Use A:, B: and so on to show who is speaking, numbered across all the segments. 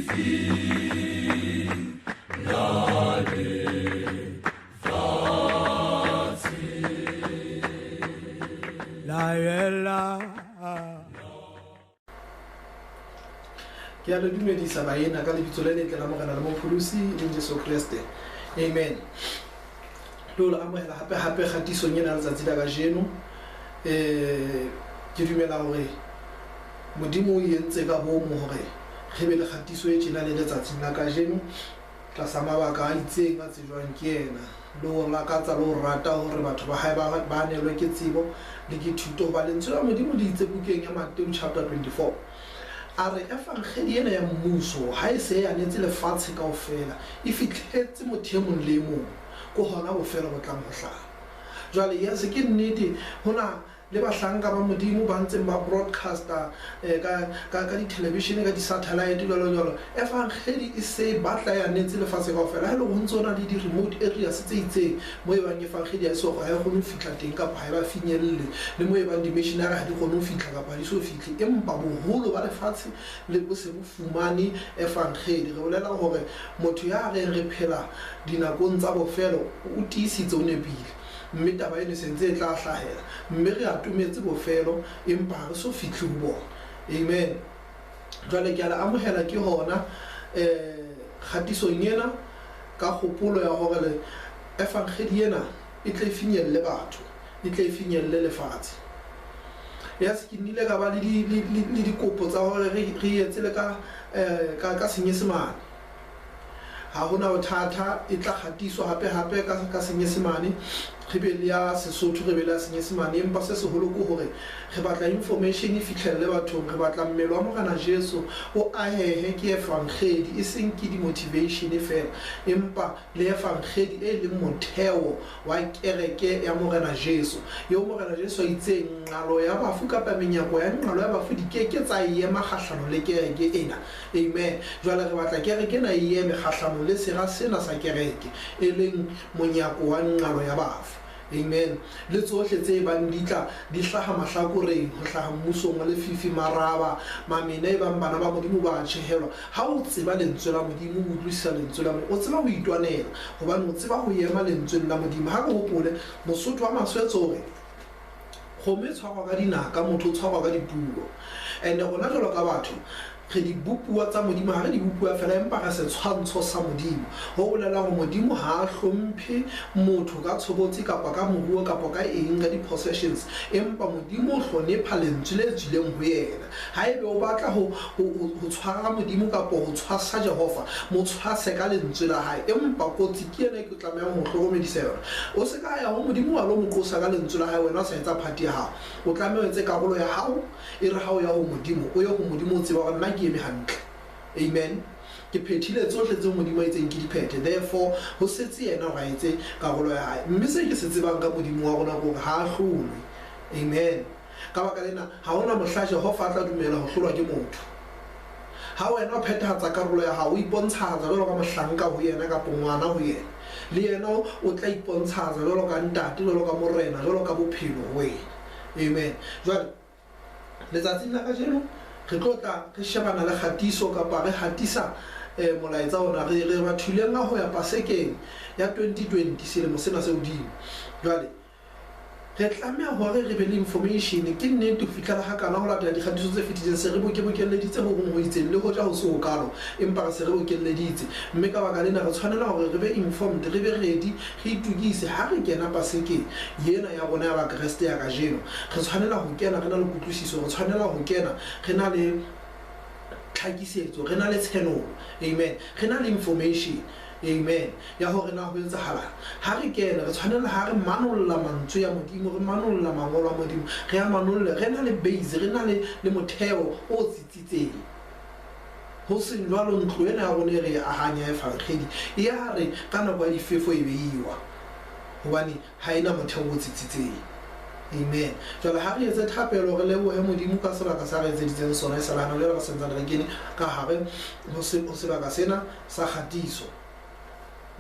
A: Ke a le dumedisa baena ka lebitso le letle la Morena le Mopholosi le Jesu Kriste. Amen. Lo la amohela hape kgatisong ena letsatsi la kajeno. Ke dumela hore Modimo o entse ka bomo hore re be le kgatiso e tjena le letsatsing la kajeno tlasa mabaka a itseng a tsejwang ke yena. Lo lakatsa lo rata hore batho ba hae ba nelwe ke tsebo le ke thuto ba lentswe la Modimo di itse bukeng ya Matthew chapter 24. A re efangeli ena ya mmuso ha e se ya netse lefatshe kaofela e fitlhetse motho e mong le mong ko hona bofelo bo tlang ho hlaha. Jwale ya se ke nnete hona le bahlanka ba Modimo ba ntseng ba broadcaster ka di-television ka di-satellite jwalo efangeli e se batla ya netse lefatshe kaofela ha le ho ntsona le di-remote areas tse itseng mo e bang efangeli ya so ha e kgone ho fihla teng kapa ha e ba finyelle le mo e bang di-missionary ha di kgone ho fihla kapa di so fihle empa boholo ba lefatshe le bo se bo fumane efangeli. Re bolela hore motho ya reng re phela dinakong tsa bofelo o tiisitse o nepile mme taba eno sentse e tla hlahela mme re atumetse bofelo empa ha re so fihle ho bona. Amen. Jwale ke a la amohela ke hona kgatisong ena ka kgopolo ya hore le efangeli ena e tle finyelle batho e tle finyelle lefatshe. Ya se ke nnile ka ba le dikopo tsa hore re etse le ka Senyesemane. Ha hona bothata e tla kgatiswa hape ka Senyesemane re be le ya Sesotho re be le ya Senyesemane empa se seholo ke hore re batla information e fihlelle bathong re batla mmele wa Morena Jesu o ahehe ke efangeli e seng ke di-motivation fela empa le efangeli e leng motheo wa kereke ya Morena Jesu yo Morena Jesu a itseng nqalo ya bafu kapa menyako ya nqalo ya bafu di keke tsa ema kgahlano le kereke ena. Amen. Jwale re batla kereke ena e eme kgahlano le sera sena sa kereke e leng monyako wa nqalo ya bafu. Amen. Le tsohle tse bang di hlaha mahlakoreng ho hlaha mmusong wa lefifi maraba mamene bang bana ba Modimo ba tjhehelwa ha o tseba lentswe la Modimo o utlwisisa lentswe la Modimo o tseba ho itwanela hobane o tseba ho ema lentsweng la Modimo. Ha re hopole Mosotho wa Maswetso hore kgomo e tshwarwa ka dinaka motho o tshwarwa ka dipuo and rona jwalo ka batho re di bupua tsa Modimo ha re di bupua fela empa re se tshwantsho sa Modimo ho bolela hore Modimo ha a hlomphe motho ka tshobotsi kapa ka moruo kapa ka eng ka di-possessions empa Modimo o hlonepha lentswe le tswileng ho yena. Haebe o batla ho tshwara Modimo kapa ho tshwasa Jehova mo tshwase ka lentswe la hae empa kotsi ke yena e ke tlamehang ho hlokomedisa yona. O se ka ya ho Modimo wa lo mo tlosa ka lentswe la hae wena sa etsa phati ya hao o tlameha o etse karolo ya hao e re ha o ya ho Modimo o ye ho Modimo o tseba hore nna ke eme hantle. Amen. Ke phethile tsohle tse Modimo a itseng ke di phethe therefore ho setse yena hore a etse karolo ya hae mme se ke se tsebang ka Modimo wa rona hore ha a hlolwe. Amen. Ka baka lena ha hona mohla Jehova a tla dumela ho hlolwa ke motho. Ha wena o phethahatsa karolo ya hao o ipontshahatsa jwalo ka mohlanka ho yena kapa ngwana ho yena le yena o tla ipontshahatsa jwalo ka ntate jwalo ka morena jwalo ka bophelo ho wena. Amen. Jwale letsatsing la kajeno re tlo tla re shebana le kgatiso kapa re hatisa molaetsa ona re ba thuleng ho ya Pasekeng ya 2020 selemo sena se hodimo. Jwale re tlameha hore re be le information ke nnete ho fihlela ha kana ho latela dikgatiso tse fetileng se re bokelleditse ho ho itseng le ho ja ho se ho kalo empa re se re bokelleditse mme ka baka lena re tshwanela hore re be informed re be ready re itukise ha re kena Pasekeng yena ya rona ya ba Kriste ya kajeno. Re tshwanela ho kena re na le kutlwisiso re tshwanela ho kena re na le tlhakisetso re na le tshenolo. Amen. Re na le information. Amen. Ya hore na ho etsahala ha re kena re tshwanela ha re manolla mantswe ya Modimo re manolla mangolo a Modimo re a manolla re na le base re na le motheo o tsitsitseng ho seng jwalo ntlo ena ya rona re a hanya efangeli ya re ka nako ya difefo e beiwa hobane ha ena motheo o tsitsitseng. Amen. Jwale ha re etse thapelo re lebohe Modimo ka sebaka sa re etseditseng sona e salana le re sentse re kene ka hare ho sebaka sena sa kgatiso.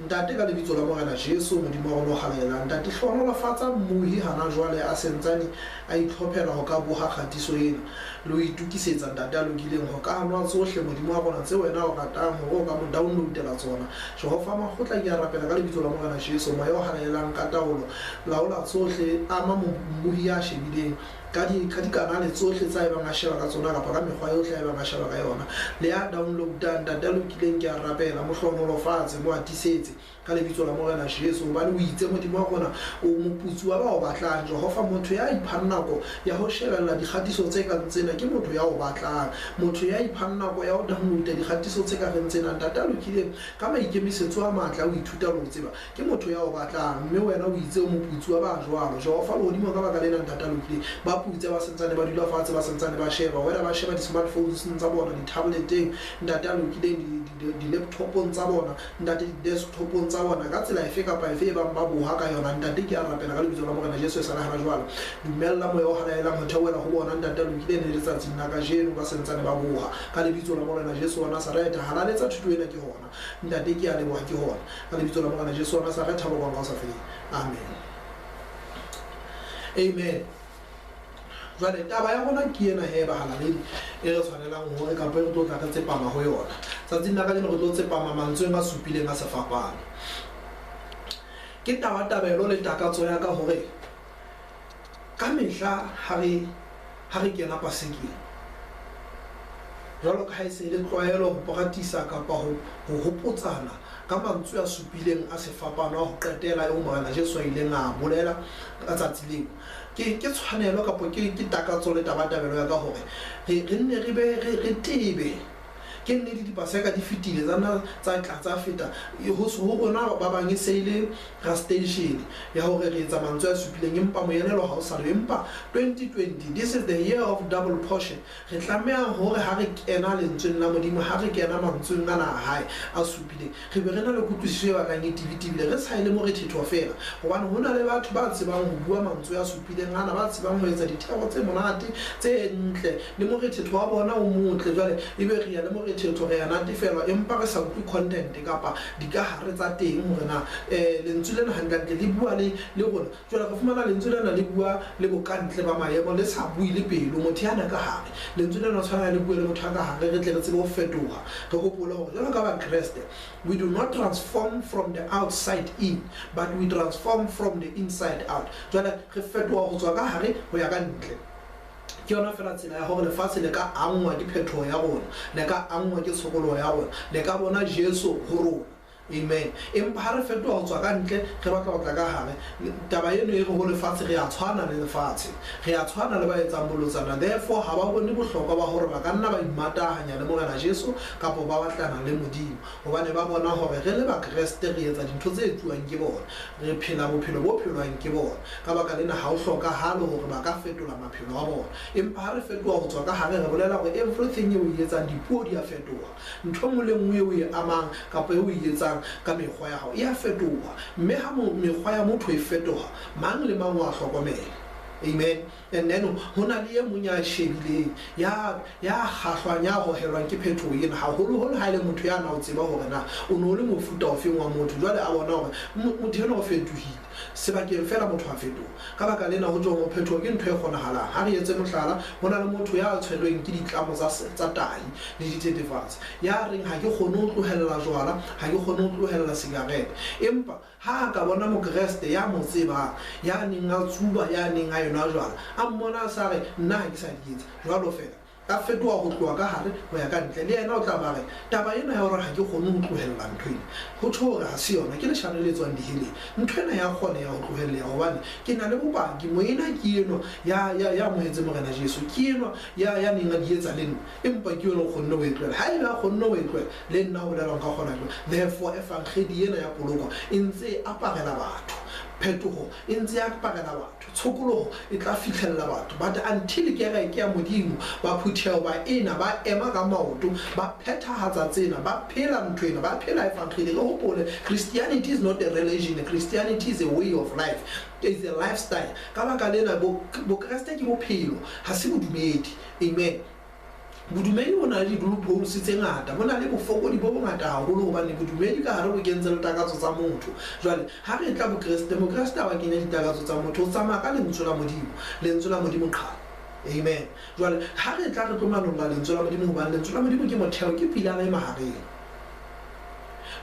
A: ntate ka lebitso la Morena Jesu modimo wa rona o galaela ntate hlonolofatsa mmuhi hana jwale a sentsane a itlhophela ho ka boha kgatiso ena le ho itukisetsa ntate a lokileng ho ka hanwa tsohle modimo wa rona tse wena o ratang hore o ka mo downloadela tsona Jehova makgotla ke a rapela ka lebitso la Morena Jesu moya o galaelang ka taolo laola tsohle ama mmuhi ya shebileng ka dikanale tsohle tsa ebang a sheba ka tsona kapa ka mekgwa yohle a ebang a sheba ka yona le ya downloadang ntate a lokileng ke a rapela mo hlonolofatse mo atisetse ka lebitso la Morena Jesu hobane o itse modimo wa rona o moputsi wa ba o batlang Jehova motho ya iphang nako ya ho shebella dikgatiso tse kang tsena ke motho ya o batlang motho ya iphang nako ya ho downloada dikgatiso tse ka reng tsena ntate a lokileng ka maikemisetso a matla o ithuta le ho tseba ke motho ya o batlang mme wena o itse o moputsi wa ba jwalo Jehova le hodimo ka baka lena ntate a lokileng ba putse ba sentsane ba dula fatshe ba sentsane ba sheba wena ba sheba di-smartphones tsa bona di-tableteng ntate a lokileng di-laptopong tsa bona ntate di-desktopong tsa bona ka tsela efe kapa efe e bang ba boha ka yona ntate ke a rapela ka lebitso la Morena Jesu e sa le hana jwale dumella moya o halaelang ho theohela ho bona ntate a lokileng le letsatsing la kajeno ba sentsane ba boha ka lebitso la Morena Jesu wa Nazareta halaletsa thuto ena ke hona ntate ke a leboha ke hona ka lebitso la Morena Jesu wa Nazareta bo ka o sa fele amen amen jwale taba ya rona ke ena he bahalaledi e re tshwanelang hore kapa re tlo tla ka tsepama ho yona tsatsing la kajeno re tlo tsepama mantsweng a supileng a sefapano ke tabatabelo le takatso ya ka hore ka mehla ha re kena pasekeng jwalo ka ha e se le tlwaelo ho practice kapa ho hopotsana ka mantswe a supileng a sefapano a ho qetela eo Morena Jesu a ileng a bolela ka tsatsi leo ke tshwanelo kapa ke takatso le tabatabelo ya ka hore re nne re tebe ke nne di paseka di fitile tsa tlatsa feta ho rona ba bang e se ile ra station ya hore re etsa mantswe a supileng empa moelelo ha o sa le empa 2020 this is the year of double portion re tlameha hore ha re kena lentsweng la modimo ha re kena mantsweng ana hae a supileng re be re na le kutlwisiso ba kang itivitibile re sa ile mo re thethwa fela hobane hona le batho ba tsebang ho bua mantswe a supileng ana ba tsebang ho etsa ditheo tse monate tse ntle le mo re thethwa bona o motle jwale ebe re ya le mo re thetho re ya natefelwa empa re sa utlwe content kapa dikahare tsa teng hore na lentswe lena hantle le bua le rona jwale re fumana lentswe lena le bua le bokantle ba maemo le sa bui le pelo motho yana ka hare lentswe lena tshwana le bua le motho ka hare re tle re tsebe ho fetoha re hopole hore jwalo ka ba Kriste we do not transform from the outside in but we transform from the inside out jwale re fetoha ho tswa ka hare ho ya ka ntle ke yona fela tsela ya hore lefatshe le ka angwa ke phethoho ya rona le ka angwa ke tshokolo ya rona le ka bona Jesu ho rona amen empa ha re fetoha ho tswa ka ntle re batla ka hare taba eno e re ho lefatshe re a tshwana le lefatshe re a tshwana le ba etsang bolotsana therefore ha ba bone bohlokwa ba hore ba ka nna ba imatahanya le Morena Jesu kapa ba batlana le modimo hobane ba bona hore re le ba Kriste re etsa dintho tse etsuwang ke bona re phela bophelo bo phelwang ke bona ka baka lena ha o hlokahale hore ba ka fetola maphelo a bona empa ha re fetoha ho tswa ka hare re bolela hore everything eo e etsang dipuo di a fetoha ntho mo le nngwe eo e amang kapa eo e etsang ka mekgwa ya hao e a fetoha mme ha mekgwa ya motho e fetoha mang le mang wa hlokomela amen and then hona le e mong ya shebileng ya kgahlwang ya hohelwang ke phethoho ena haholoholo ha ile motho ya na o tseba hore na o no le mofuta ofeng wa motho jwale a bona hore motho ena o fetohile sebakeng fela motho a fetoha ka baka lena ho tswa mo phethoho ke ntho e kgonahalang ha re etse mohlala hona le motho ya tshwelweng ke ditlamo tsa tahi le dithethefatsi ya reng ha ke kgone ho tlohella jwala ha ke kgone ho tlohella sigarete empa ha ka bona mo Kriste ya mo tsebang ya neng a tsuba ya neng a yona jwala a mmona a sa re nna ha ke sa di etsa jwalo fela ka fetoha ho tloha ka hare ho ya ka ntle le yena o tla ba re taba ena ya hore ha ke kgone ho tlohella ntho ena ho tsho hore ha se yona ke leshano le tswang diheleng ntho ena ya kgona ya ho tlohella hobane ke na le bopaki mo ena ke eno ya mohetse Morena Jesu ke eno ya neng a di etsa le nna empa ke yona o kgonne ho e tlohela ha eba a kgonne ho e tlohela le nna ho bolelwang ka kgona therefore evankhedi ena ya poloko e ntse aparela batho phetoho e ntse ya aparela batho tshokoloho e tla fihlella batho but until kereke ya modimo ba phutheho ba ena ba ema ka maoto ba phethahatsa tsena ba phela ntho ena ba phela evankhedi le hopole Christianity is not a religion Christianity is a way of life is a lifestyle ka baka lena bo Kriste ke bophelo ha se bodumedi amen bodumedi bo na le di-loopholes tse ngata, bo na le bofokodi bo bongata haholo hobane bodumedi ka hare bo kentse le takatso tsa motho. Jwale ha re tla bokreste ha ba kenya ditakatso tsa motho, o tsamaya ka lentswe la Modimo, lentswe la Modimo qha. Amen. Jwale ha re tla re tlo manolla lentswe la Modimo hobane lentswe la Modimo ke motheo, ke pilara e mahareng.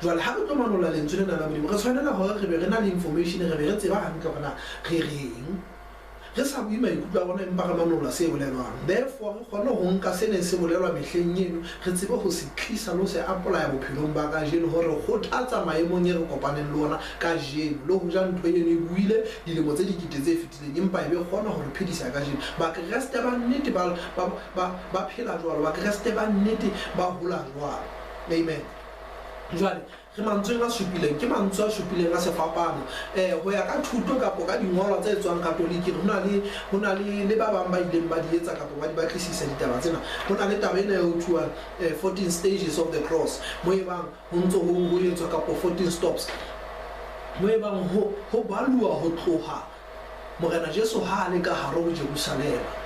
A: Jwale ha re tlo manolla lentswe lena la Modimo, re tshwanela hore re be re na le information, re be re tseba hantle hore na re reng, re sa bue maikutlo a rona empa re manolla se bolelwang. Therefore re kgone ho nka sene se bolelwa mehleng eno, re tsebe ho se tlisa le ho se apply bophelong ba kajeno, hore re kgothatsa maemong e re kopaneng le ona kajeno, le ho ja ntho eno e buile dilemo tse dikete tse fetileng empa ebe kgona ho re phedisa kajeno. Bakreste ba nnete ba phela jwalo, bakreste ba nnete ba hola jwalo. Amen. Jwale re mantsweng a supileng, ke mantswe a supileng a sefapano ho ya ka thuto kapo ka dingolwa tse etswang Katoliki. Ho na le ba bang ba ileng ba di etsa kapo ba di batlisisa ditaba tsena. Ho na le taba ena ho thuwa 14 stages of the cross, mo e bang ho ntso ho etswa kapo 14 stops, mo e bang ho baluwa ho tloha Morena Jesu ha le ka hare ho Jerusalema,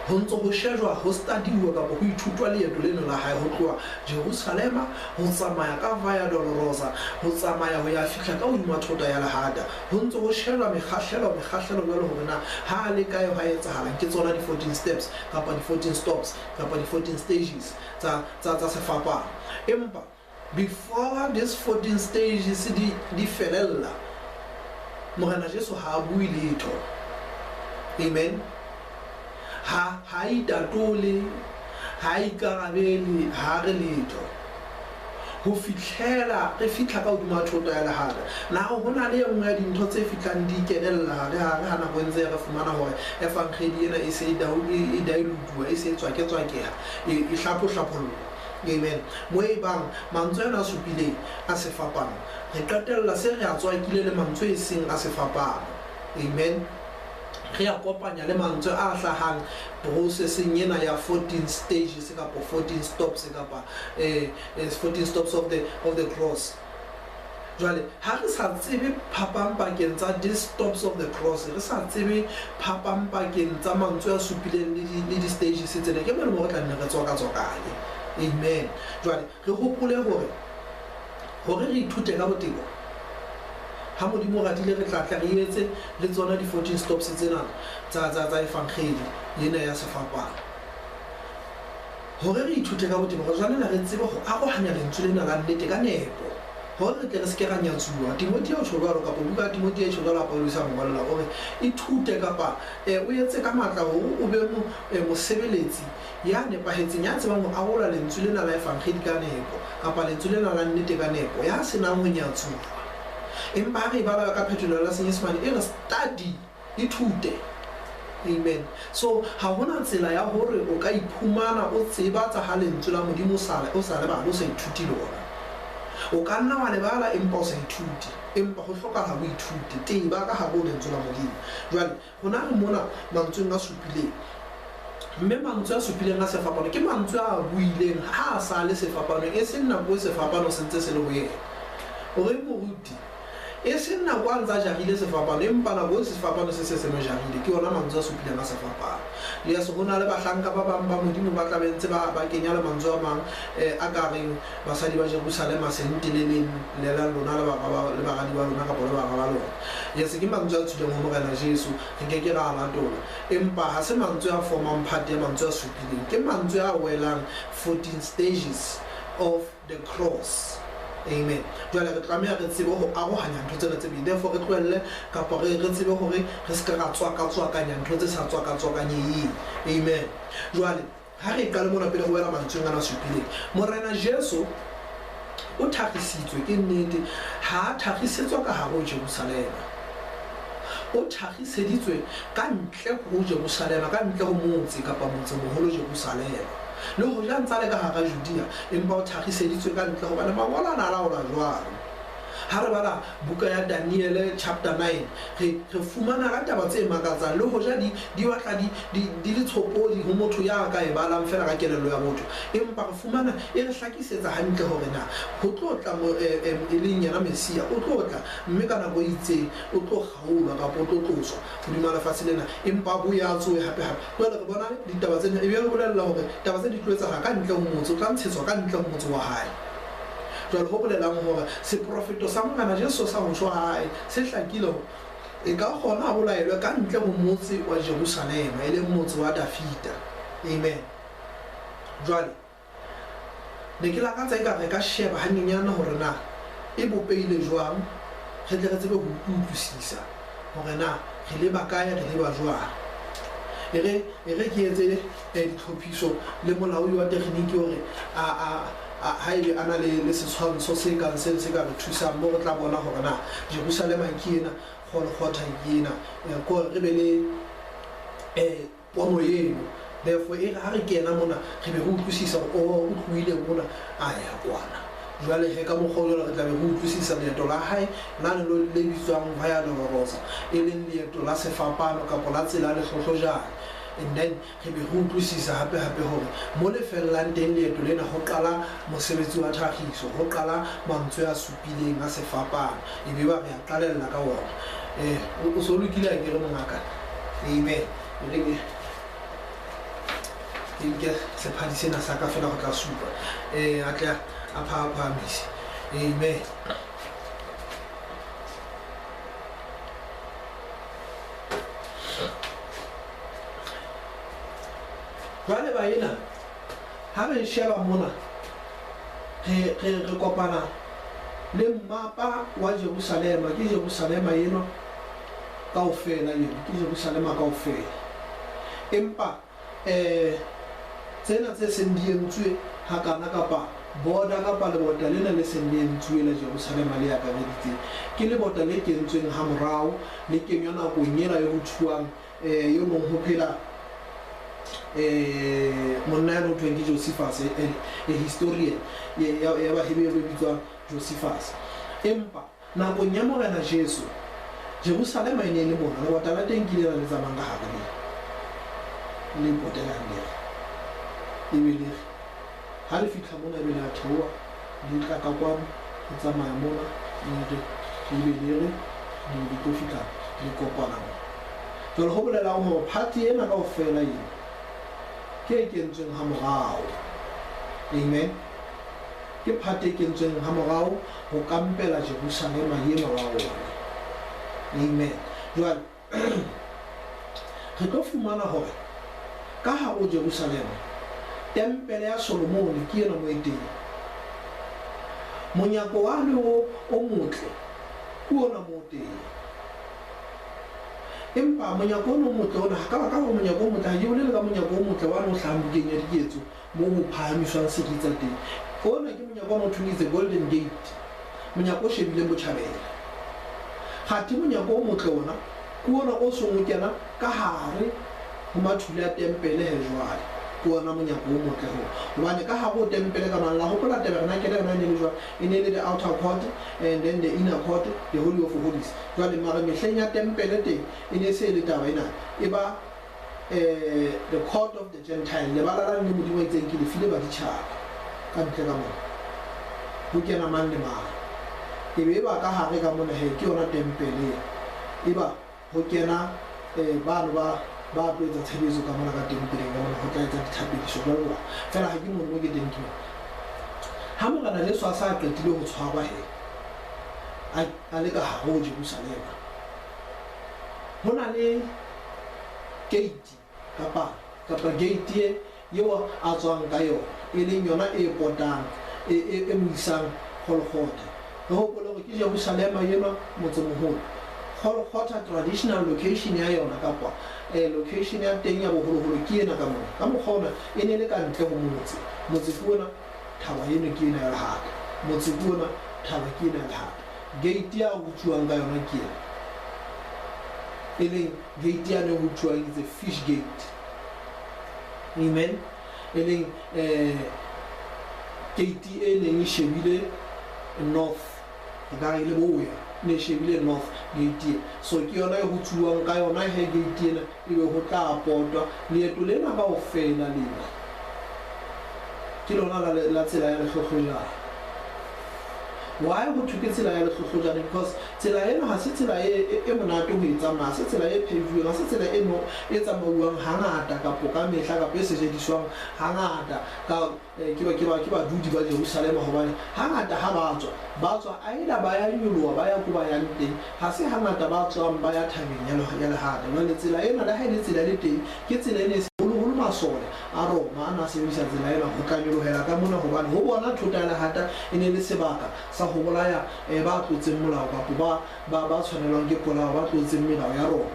A: ho ntso ho shejwa ho studiwa kapo ho ithutwa leeto leno la hae ho tloha Jerusalema ho tsamaya ka Via Dolorosa, ho tsamaya ho ya fihla ka hodima thota ya lehada. Ho ntso ho shejwa mekgahlelo jwalo hore na ha le kae ha etsahalang. Ke tsona di-14 steps kapa di-14 stops kapa di-14 stages tsa sefapano. Empa before these 14 stages di felella, Morena Jesu ha bue letho. Amen. Ha itatole, ha ikarabele, ha re letho. Ho fihlela re fihla ka hodima thota ya lehada. Na ho na le engwe ya dintho tse fihlang di kenella re ha nako ntse re fumana hore evankheli ena e se e dilutuwa, e se e tswakeha, e hlaphollwa. Amen. Mo e bang mantswe ana a supileng a sefapano, re qetella se re a tswakile le mantswe e seng a sefapano. Amen. Re a kopanya le mantswe a hlahang processing ena ya 14 stages kapa 14 stops kapa 14 stops of the cross. Jwale ha re sa tsebe phapang pakeng tsa these stops of the cross, re sa tsebe phapang pakeng tsa mantswe a supileng le di stages tsena, ke mo re tla nne re tswakane. Amen. Jwale re hopole hore re ithute ka botebo, ha Modimo ratile re tla re etse le tsona di 14 stops tsena tsa evankheli ena ya sefapano, hore re ithute ka botebo, re jwanela re tsebe ho arohanya lentswe lena la nnete ka nepo, hore re tle re seke ra nyatsuwa. Timothy o tjho jwalo kapa buka Timothy e tjho jwalo Paulus a ngolla hore ithute kapa o etse ka matla hore o be mosebeletsi ya nepahetseng, ya tsebang ho arola lentswe lena la evankheli ka nepo kapa lentswe lena la nnete ka nepo, ya senang ho nyatsuwa. Empa re bala ka phetolo la Senyesemane e re study, ithute. Amen. So ha hona tsela ya hore o ka iphumana o tseba tsa ha lentswe la Modimo o sa le bana o sa ithuti lona. O ka nna wa lebala empa o sa ithuti, empa ho hlokahala o ithute teba ka ha bo lentswe la Modimo. Jwale hona re mona mantsweng a supileng, mme mantswe a supileng a sefapano ke mantswe a buileng ha sa le sefapanong, e seng nako e sefapano se ntse se le ho yena. O re moruti e seng nako a ntse a jarile sefapano empa nako e sefapano se mo jarile, ke yona mantswe a supileng a sefapano. Le ya se hona le bahlanka ba bang ba Modimo ba tla bentse ba kenya le mantswe a mang a ka reng basadi ba Jerusalema senteleleng le la lona le bagadi ba lona kapa le baga ba lona. Ye se ke mantswe a tswileng ho Morena Jesu, re ke ra latola, empa ha se mantswe a formang part ya mantswe a supileng, ke mantswe a welang 14 stages of the cross. Amen. Jwale re tlameha re tsebe ho arohanya ntho tsena tse bedi, therefore re tlohelle kapa re tsebe hore re se ka ra tswakanya ntho tse sa tswakanyeheng. Amen. Jwale ha re qale mona pele ho wela mantsweng ana supileng, Morena Jesu o thagisitswe ke nnete, ha a thagisetswa ka hare ho Jerusalema, o thagiseditswe ka ntle ho Jerusalema, ka ntle ho motse kapa motse moholo Jerusalema, le ho ja ntsa le ka hara Judea, empa o thagiseditswe ka ntle hobane mangolo a na laola jwalo. ha re bala buka ya Daniel chapter 9 re fumana ka taba tse makatsang le hoja di batla di le tshopodi ho motho ya ka e balang fela ka kelello ya motho, empa re fumana e re hlakisetsa hantle hore na ho tlo tla e leng yena Mesia o tlo tla, mme ka nako e itseng o tlo kgaolwa kapa o tlo tloswa hodima lefatshe lena, empa bo ya tsoe hape jwale re bona ditaba tsena e be re bolella hore taba tse di tlo etsahala ka ntle ho motse, o tla ntshetswa ka ntle ho motse wa hae. Jwale ho bolelang hore seprofeto sa Morena Jesu sa ho shwa hae se hlakile hore e ka kgona ho laelwa ka ntle ho motse wa Jerusalema, e leng motse wa Dafita. Amen. Jwale ne ke lakatsa eka re ka sheba hanyenyana hore na e bopeile jwang, re tle re tsebe ho utlwisisa hore na re leba kae, re leba jwang. E re ke etse ditlhophiso le molaodi wa tekgeniki hore haebe a na le setshwantsho se kang se ka re thusang mo re tla bona hore na Jerusalema ke ena, Golgotha ke ena, ko re be le pono eno. Therefore ha re kena mona re be re utlwisisa hore o tlohile mona a ya kwana. Jwale he ka mokgwa re tla be re utlwisisa leeto la hae la le bitswang Via Dolorosa, e leng leeto la sefapano kapa la tsela le hlohlojana. And then re be re utlwisisa hape hore mo le fellang teng leeto lena ho qala mosebetsi wa tlhahiso, ho qala mantswe a supileng a sefapano, e be ba re a qalella ka ona. O so lokile a ke re mongaka. Amen. Ke sephadi sena sa ka fela go tla supa a tla a phaphamisa. Amen. Jwale ba ena ha re sheba mona re kopana le mmapa wa Jerusalema, ke Jerusalema eno kaofela eno, ke Jerusalema kaofela, empa tsena tse seng di entswe hakana kapa border kapa lebota lena le seng le entswe la Jerusalema le akareditseng ke lebota le kentsweng ha morao le kenywa nakong ena yo ho thuang yo mong ho phela monna ya no 20 Josephus, a historian ya ba Hebrew bitswang Josephus. Empa nakong ya Morena Jesu Jerusalema e ne le bona lebota la teng ke le la tsamang ka hare le botelang le e bile ha le fitla mona e be la theoa le tla ka kwano e tsamaya mona e bile di tlo fitla le kopana. Jwale ho bolela hore party ena kaofela ena ke kentsweng ha morao. Amen. Ke party e kentsweng ha morao ho kampela Jerusalema ena wa ona. Amen. Jwale re tlo fumana hore ka ha o Jerusalema tempele ya Solomon ke ena mo eteng, monyako wa le o motle ke ona mo teng, empa monyako o motle ona ha ka ba ka monyako o motle ha ke bolele ka monyako o motle wa no hlambukeng ya diketso mo ho phahamiswang seritsa teng. Ona ke monyako wa motho itse Golden Gate, monyako o shebile botjhabela. Khathi monyako o motle ona ke ona o so mo kena ka hare ho mathula a tempele he jwale ke ona monyako o motle ho hobane ka ha go tempele ka mala ho kola tabernacle yona ne le jwa e ne le the outer court and then the inner court, the holy of holies. Jwale mara mehleng ya tempele teng e ne se le taba ena e ba the court of the Gentile, le balala le modimo itseng ke le file ba ditjhaba ka ntle ka mona ho kena mang le mang, e be ba ka hare ka mona he ke yona tempele e ba ho kena bana ba tlo etsa tshebetso ka mona ka tempeleng ka mona ho tla etsa dithapediso jwalo fela ha ke mo ke teng ke ha Morena Jesu a sa qetile ho tshwarwa he a le ka hare ho Jerusalema ho na le gate kapa gate eo a tswang ka yona e leng yona e potang e mo isang Golgotha. Re hopole hore ke Jerusalema ena motse moholo. Golgotha traditional location ya yona kapa location ya teng ya boholoholo ke ena ka mona ka mokgona e ne le ka ntle ho motse kuona thaba eno ke ena ya haka, motse kuona thaba ke ena ya haka. Gate ya ho tsuwang ka yona ke ena e leng gate ya ne ho tsuwang is a fish gate. Amen. E leng gate e neng e shebile north ka re le boya ne shebile north gate so ke yona e go tsuwang ka yona he gate ena e be go tla potwa leeto lena ba o fela lena ke lona la tsela ya lehlohlojana why go thuke tsela ya lehlohlojana because tsela ena ha se tsela e monate go e tsamaya se tsela e paved ha se tsela e no e tsamauwang hangata ka poka mehla ka pese jediswang hangata ka ke ba dudi ba Jerusalem hobane hangata ha ba tswa aida ba ya nyoloa ba ya go ba yang teng ha se hangata ba tswang ba ya thabeng ya lehata le tsela ena le ha ile tsela le teng ke tsela ene masole a Roma ana sebedisa tsela ena go ka nyolohela ka mona hobane ho bona thota ya lehata e ne le sebaka sa go bolaya ba tlotseng molao kapo ba tshwanelwang ke polao ba tlotseng melao ya Roma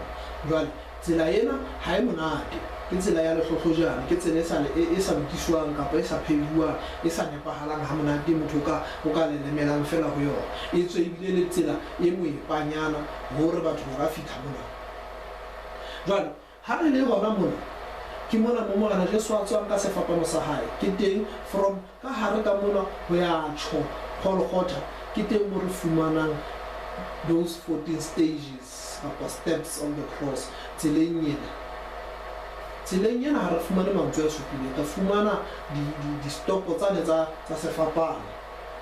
A: jwale tsela ena ha e monate ke tsela ya lehlohlojana ke tsela e sa lokiswang kapa e sa phehiwang e sa nepahalang ha monate motho o ka lelemelang fela ho yona e tswe ebile le tsela e moepanyana hore batho ba fitha mona jwale ha re le gona mona ke mona mo mogana je swatswang ka sefapano sa hae ke teng from ka hare ka mona ho ya tsho Golgotha ke teng mo re fumanang those 14 stages or steps on the cross tseleng ena ha re fumane mantswe a supileng ka fumana di stopo tsane tsa sefapano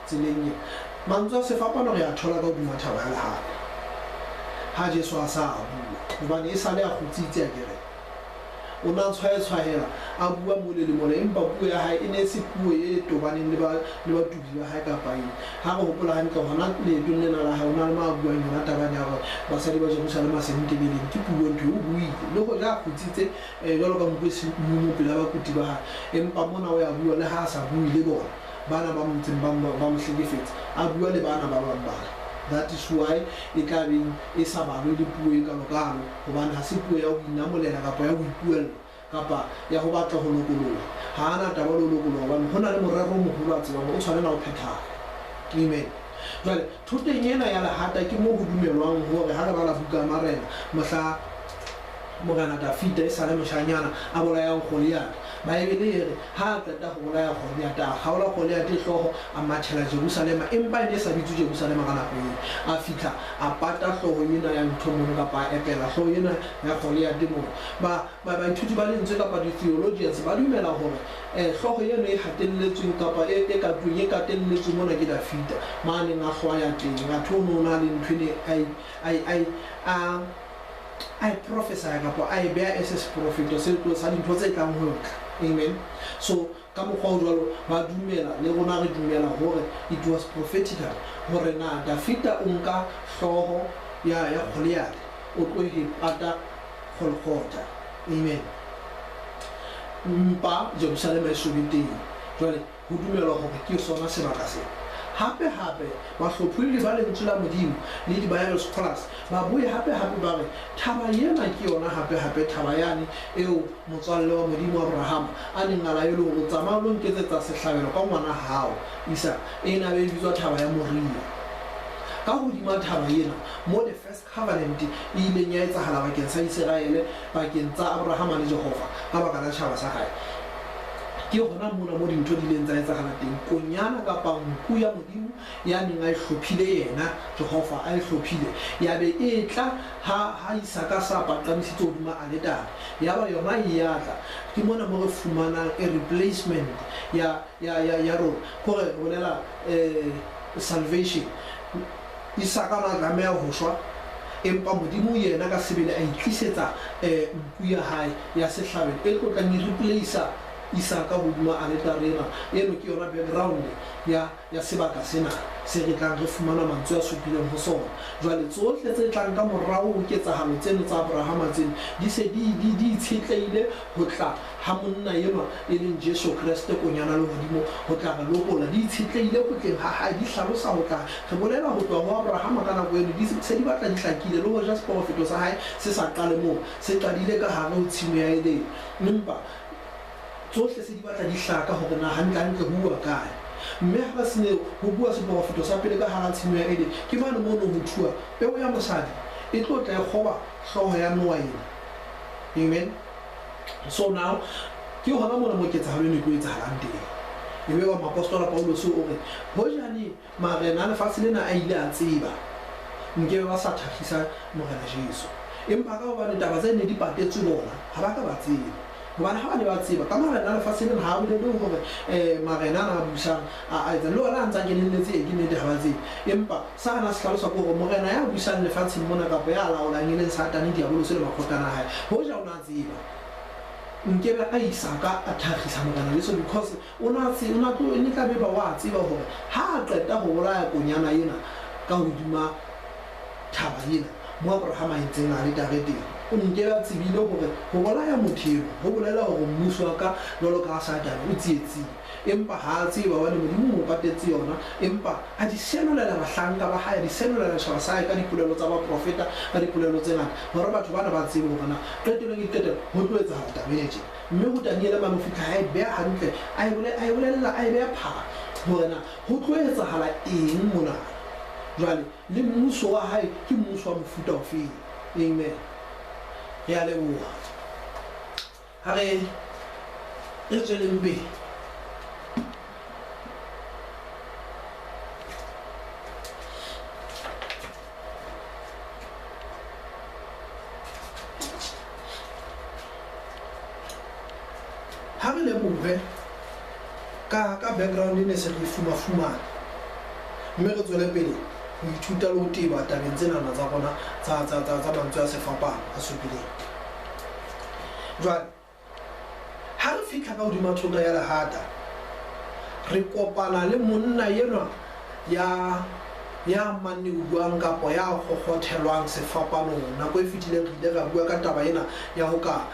A: tseleng ena mantswe a sefapano re a thola ka hodima thaba ya lehare ha Jesu a sa bua hobane e sale a kgutsitse a kere o na tshwaela a bua mo le mona empa puo ya hae e ne se puo e tobaneng le ba tubi ba hae kapa eng ha go hopola hantle hona leetong lena la hae o na le ma buang yona tabane ya gore basadi ba Jerusalem a sentebeleng ke puo ntho o buile le go ja khutsitse jalo ka mopesi mo pela ba kuti ba hae empa mona o ya bua le ha a sa bue le bona bana ba montseng ba mo hlekefetsa a bua le bana ba bana. That is why e ka beng e sa balwe le puo e kalokalo hobane ha se puo ya go inamolela kapa ya go ipuella kapa ya go batla go lokologa ha ana taba le lokologa hobane go na le morero o mogolo a tsebang o tshwanela go phethagala amen jwale thoteng ena ya lehata ke mo go dumelwang gore ha re bala buka ya Marena mohla mogana Dafita e sale moshanyana a bolayang Goliata baebele ere ha a qeta go bolaya Goliata a kgaola Goliata hlooho a mathela Jerusalema empa ne sa bitswe Jerusalema ka nako eo a fitla a pata hlooho ena ya ntho mono kapa a epela hlooho ena ya Goliata mono baithuti ba lentswe kapa di-theologians ba dumela gore hlooho eno e hatelletsweng kapa e katweng e katelletsweng mona ke Dafita maneng a hlwaya teng batho o no na le nthwene I prophesy kapa I bear as prophet se tlo sa dintho tse tlang ho tla amen so ka mokgwa o jwalo ba dumela le rona re dumela hore it was prophetical hore na Dafita o nka hloho ya Goliath o tlo e pata Golgotha amen mpa Jerusalem e sobiteng jwale ho dumela hore ke sona sebaka se hape ba hlophile ba lentswe la Modimo le di-Bible scholars ba bue hape ba re thaba ena ke yona hape thaba yane eo motswalle wa Modimo Abraham a neng a laelwe go tsamaya lo nketsetsa sehlabelo ka ngwana hao Isaka e na be bitswa thaba ya Moria ka hodima thaba ena mo the first covenant e ileng ya etsahala bakeng sa Iseraele bakeng tsa Abraham le Jehova ka baka la tšhaba sa hae ke gona mona mo dintho di leng tsa etsagala teng konyana kapa nku ya Modimo ya neng a e hlophile yena Jehova a e hlophile ya be e tla ha Isaka sa paqamisitse hodima aletare ya ba yona e yatla ke mona mo re fumanang a replacement ya rona kore bolela salvation Isaka na tlameha ho shwa empa Modimo yena ka sebele a itlisetsa nku ya hae ya sehlabelo e tlo tla ni replace Isaka hodima aletarena eno ke yona background ya sebaka sena se re tlang re fumana mantswe a supileng ho sona jwale tsohle tse tlang ka morao ho ketsahalo tseno tsa Abraham tseno di se di itshetleile ho tla ha monna eno e leng Jesu Kriste konyana le hodimo ho tla re lokola di itshetleile ho tleng ha di hlalosa ho tla re bolela ho tloha ho Abraham ka nako eno di se di batla di hlakile le ho ja seprofeto sa hae se sa qale moo se qadile ka hare ho tshimo ya Eden empa tsohle se di batla di hlaka hore na hantle bua kae mme ha ba sene ho bua seprofeto sa pele ka hara tshimo ya Eden ke mane mo no ho thua peo ya mosadi e tlo tla e khoba hloho ya Noa ena amen so now ke hona mona mo ketsahalo ne go etsahalang teng ebe wa mapostola Paulos o re hojane marena lefatshe lena a ile a tseba nke ba sa thakisa morena Jesu empa ka hobane taba tse ne di patetswe bona ha ba ka ba tseba hobane ha ba ne ba tseba ka marena lefatshe lena ha bolele hore marena a busang a etsa le ona a ntsa kenelletse ke nnete ha ba tsebe empa sa na se hlalosa hore morena ya busang lefatsheng mona kapa ya laolang eleng Satane diabolosi le makgotana a hae hoja o na tseba nkebe a isa ka a thagisa morena Jesu because o na tlo ne tla be ba wa tseba hore ha a qeta go bolaya konyana ena ka hodima thaba ena mo Abraham a ntseng a le tareteng o nkebe a tsebile hore go bolaya motheo go bolela hore mmuso wa ka jwalo ka Satane o tsietsing empa ha a tseba wa le modimo mo patetse yona empa a di senolela bahlanka ba hae di senolela tshwara sa ka dipolelo tsa ba profeta ka dipolelo tse ngata hore batho bana ba tsebe hore na qetelong e qetela ho tlo etsa hata betje mme go Daniel ba mo fitla hae be hantle a e bolella a e be phara hore na ho tlo etsahala eng mona jwale le mmuso wa hae ke mmuso wa mofuta ofeng amen ya leboha ha re tsweleng pele ha re lebohe ka background ne se re fumana mme re tswele pele ho ithuta le ho teba tabeng tsena tsa rona tsa mantswe a sefapano a supileng jwale ha re fihla ka hodima thota ya lehata re kopana le monna yenwa ya maneuwang kapo ya gokhothelwang sefapanong nako e fetileng re ile ra bua ka taba ena ya ho ka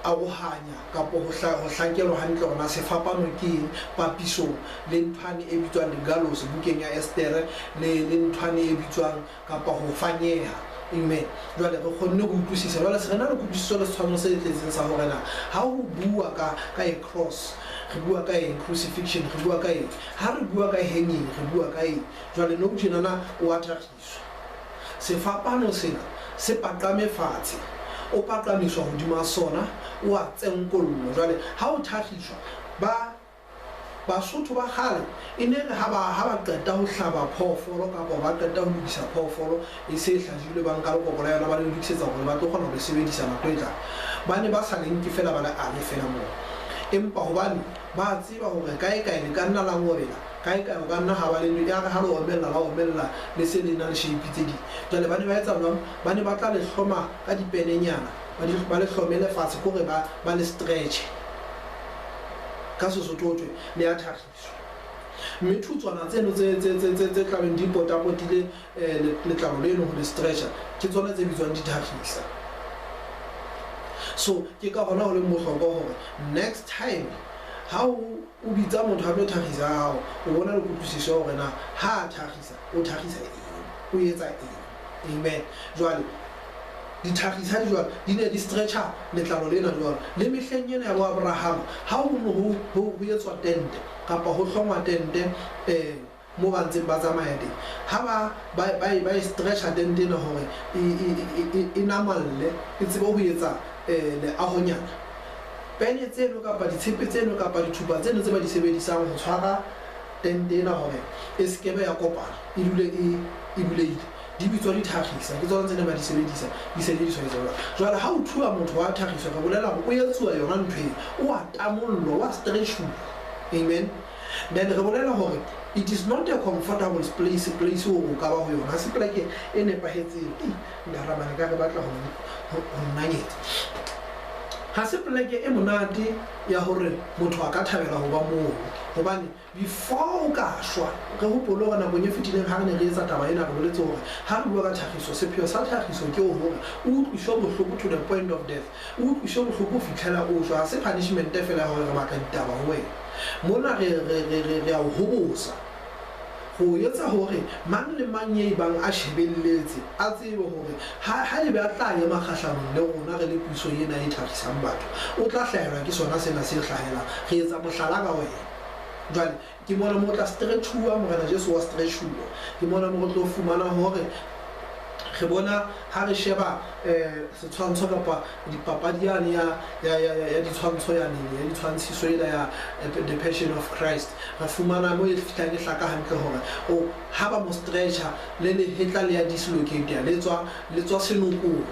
A: arohanya kapo ho hlankelwa hantle hona sefapano ke eng papisong le nthwane e bitswang legalos bukeng ya Estere le nthwane e bitswang kapa ho fanyeha amen jwale re kgonne go utlwisisa jwale se re na le kutlwisiso le setshwantsho se tletseng sa hore na ha ho bua ka e cross re bua ka e crucifixion re bua ka e ha re bua ka hanging re bua ka e jwale no tjenana o athagiswa sefapano sena se paqame fatshe o paqamiswa hodima sona o a tsenkollo jwale ha o thagiswa ba Basotho ba kgale e ne re ha ba qeta ho hlaba phoofolo kapa ba qeta ho lokisa phoofolo e se hlajilwe ba nka lekoko la yona ba le lokisetsa hore ba tlo kgona ho sebedisa nako e tlang ba ne ba sa lenke fela ba le ale fela moo empa hobane ba tseba hore kae le ka nna la ngobela kae o ka nna ha ba le ya ha lo omella le se le na le shape tse di jwale ba ne ba etsa jwang ba ne ba tla le hloma ka dipenenyana ba le hlomele fatshe kore ba le stretch ka Sesotho le ya thagiswa mme thutswana tseno tse tlabeng di potapotile letlalo leno ho le stretcher ke tsona tse bitswang di thagisa so ke ka hona ho le mohlokwa hore next time ha o bitsa motho ha tlo thagisa hao o bona le kutlwisiso hore na ha thagisa o thagisa eng o etsa eng amen jwale di thagisa di jwale di ne di stretcher letlalo lena jwale le mehleng ena ya bo Abraham ha o no ho etswa tente kapa ho hlongwa tente mo ba ntseng ba tsamaya teng ha ba stretcher tente ena hore e namalle e tsebe ho etsa le ahonyana pene tseno kapa ditshepe tseno kapa dithupa tseno tse ba di sebedisang ho tshwara tente ena hore e skebe ya kopana e dule e buleile di bitswa di thagisa ke tsona tsene ba di sebedisa di sebediswa jwalo jwale ha o thuwa motho wa thagiswa ka bolela go etsuwa yona ntwe o a tamollo wa stretch amen then re bolela hore it is not a comfortable place o ka ba ho yona se pleke e nepahetseng ndaramane ka re batla ho nnanyetsa ha se pleke e monate ya hore motho a ka thabela ho ba moo hobane before o ka shwa re hopole hore nakong e fetileng ha re ne re etsa taba ena re boletse hore ha re bua ka tlhagiso sepheo sa tlhagiso ke hore o utlwiswe bohloko to the point of death o utlwiswe bohloko ho fihlela o shwa ha se punishment fela hore re batla ditaba ho wena mona re a o hobosa go etsa hore mang le mang ye bang a shebelletse a tsebe hore ha e be a tla ya makgahlanong le rona re le puso ena e thagisang batho o tla hlahelwa ke sona sena se hlahelang re etsa mohlala ka wena jwale ke mona mo tla stretchuwa morena Jesu wa stretchuwa ke mona mo re tlo fumana hore re bona ha re sheba setshwantsho kapa dipapadi yane ya ditshwantsho yane ya ditshwantshiso ena ya the Passion of Christ ra fumana mo e fihlang e hlaka hantle hore o ha ba mo stretcher le hetla le ya dislocate ya le tswa senokoro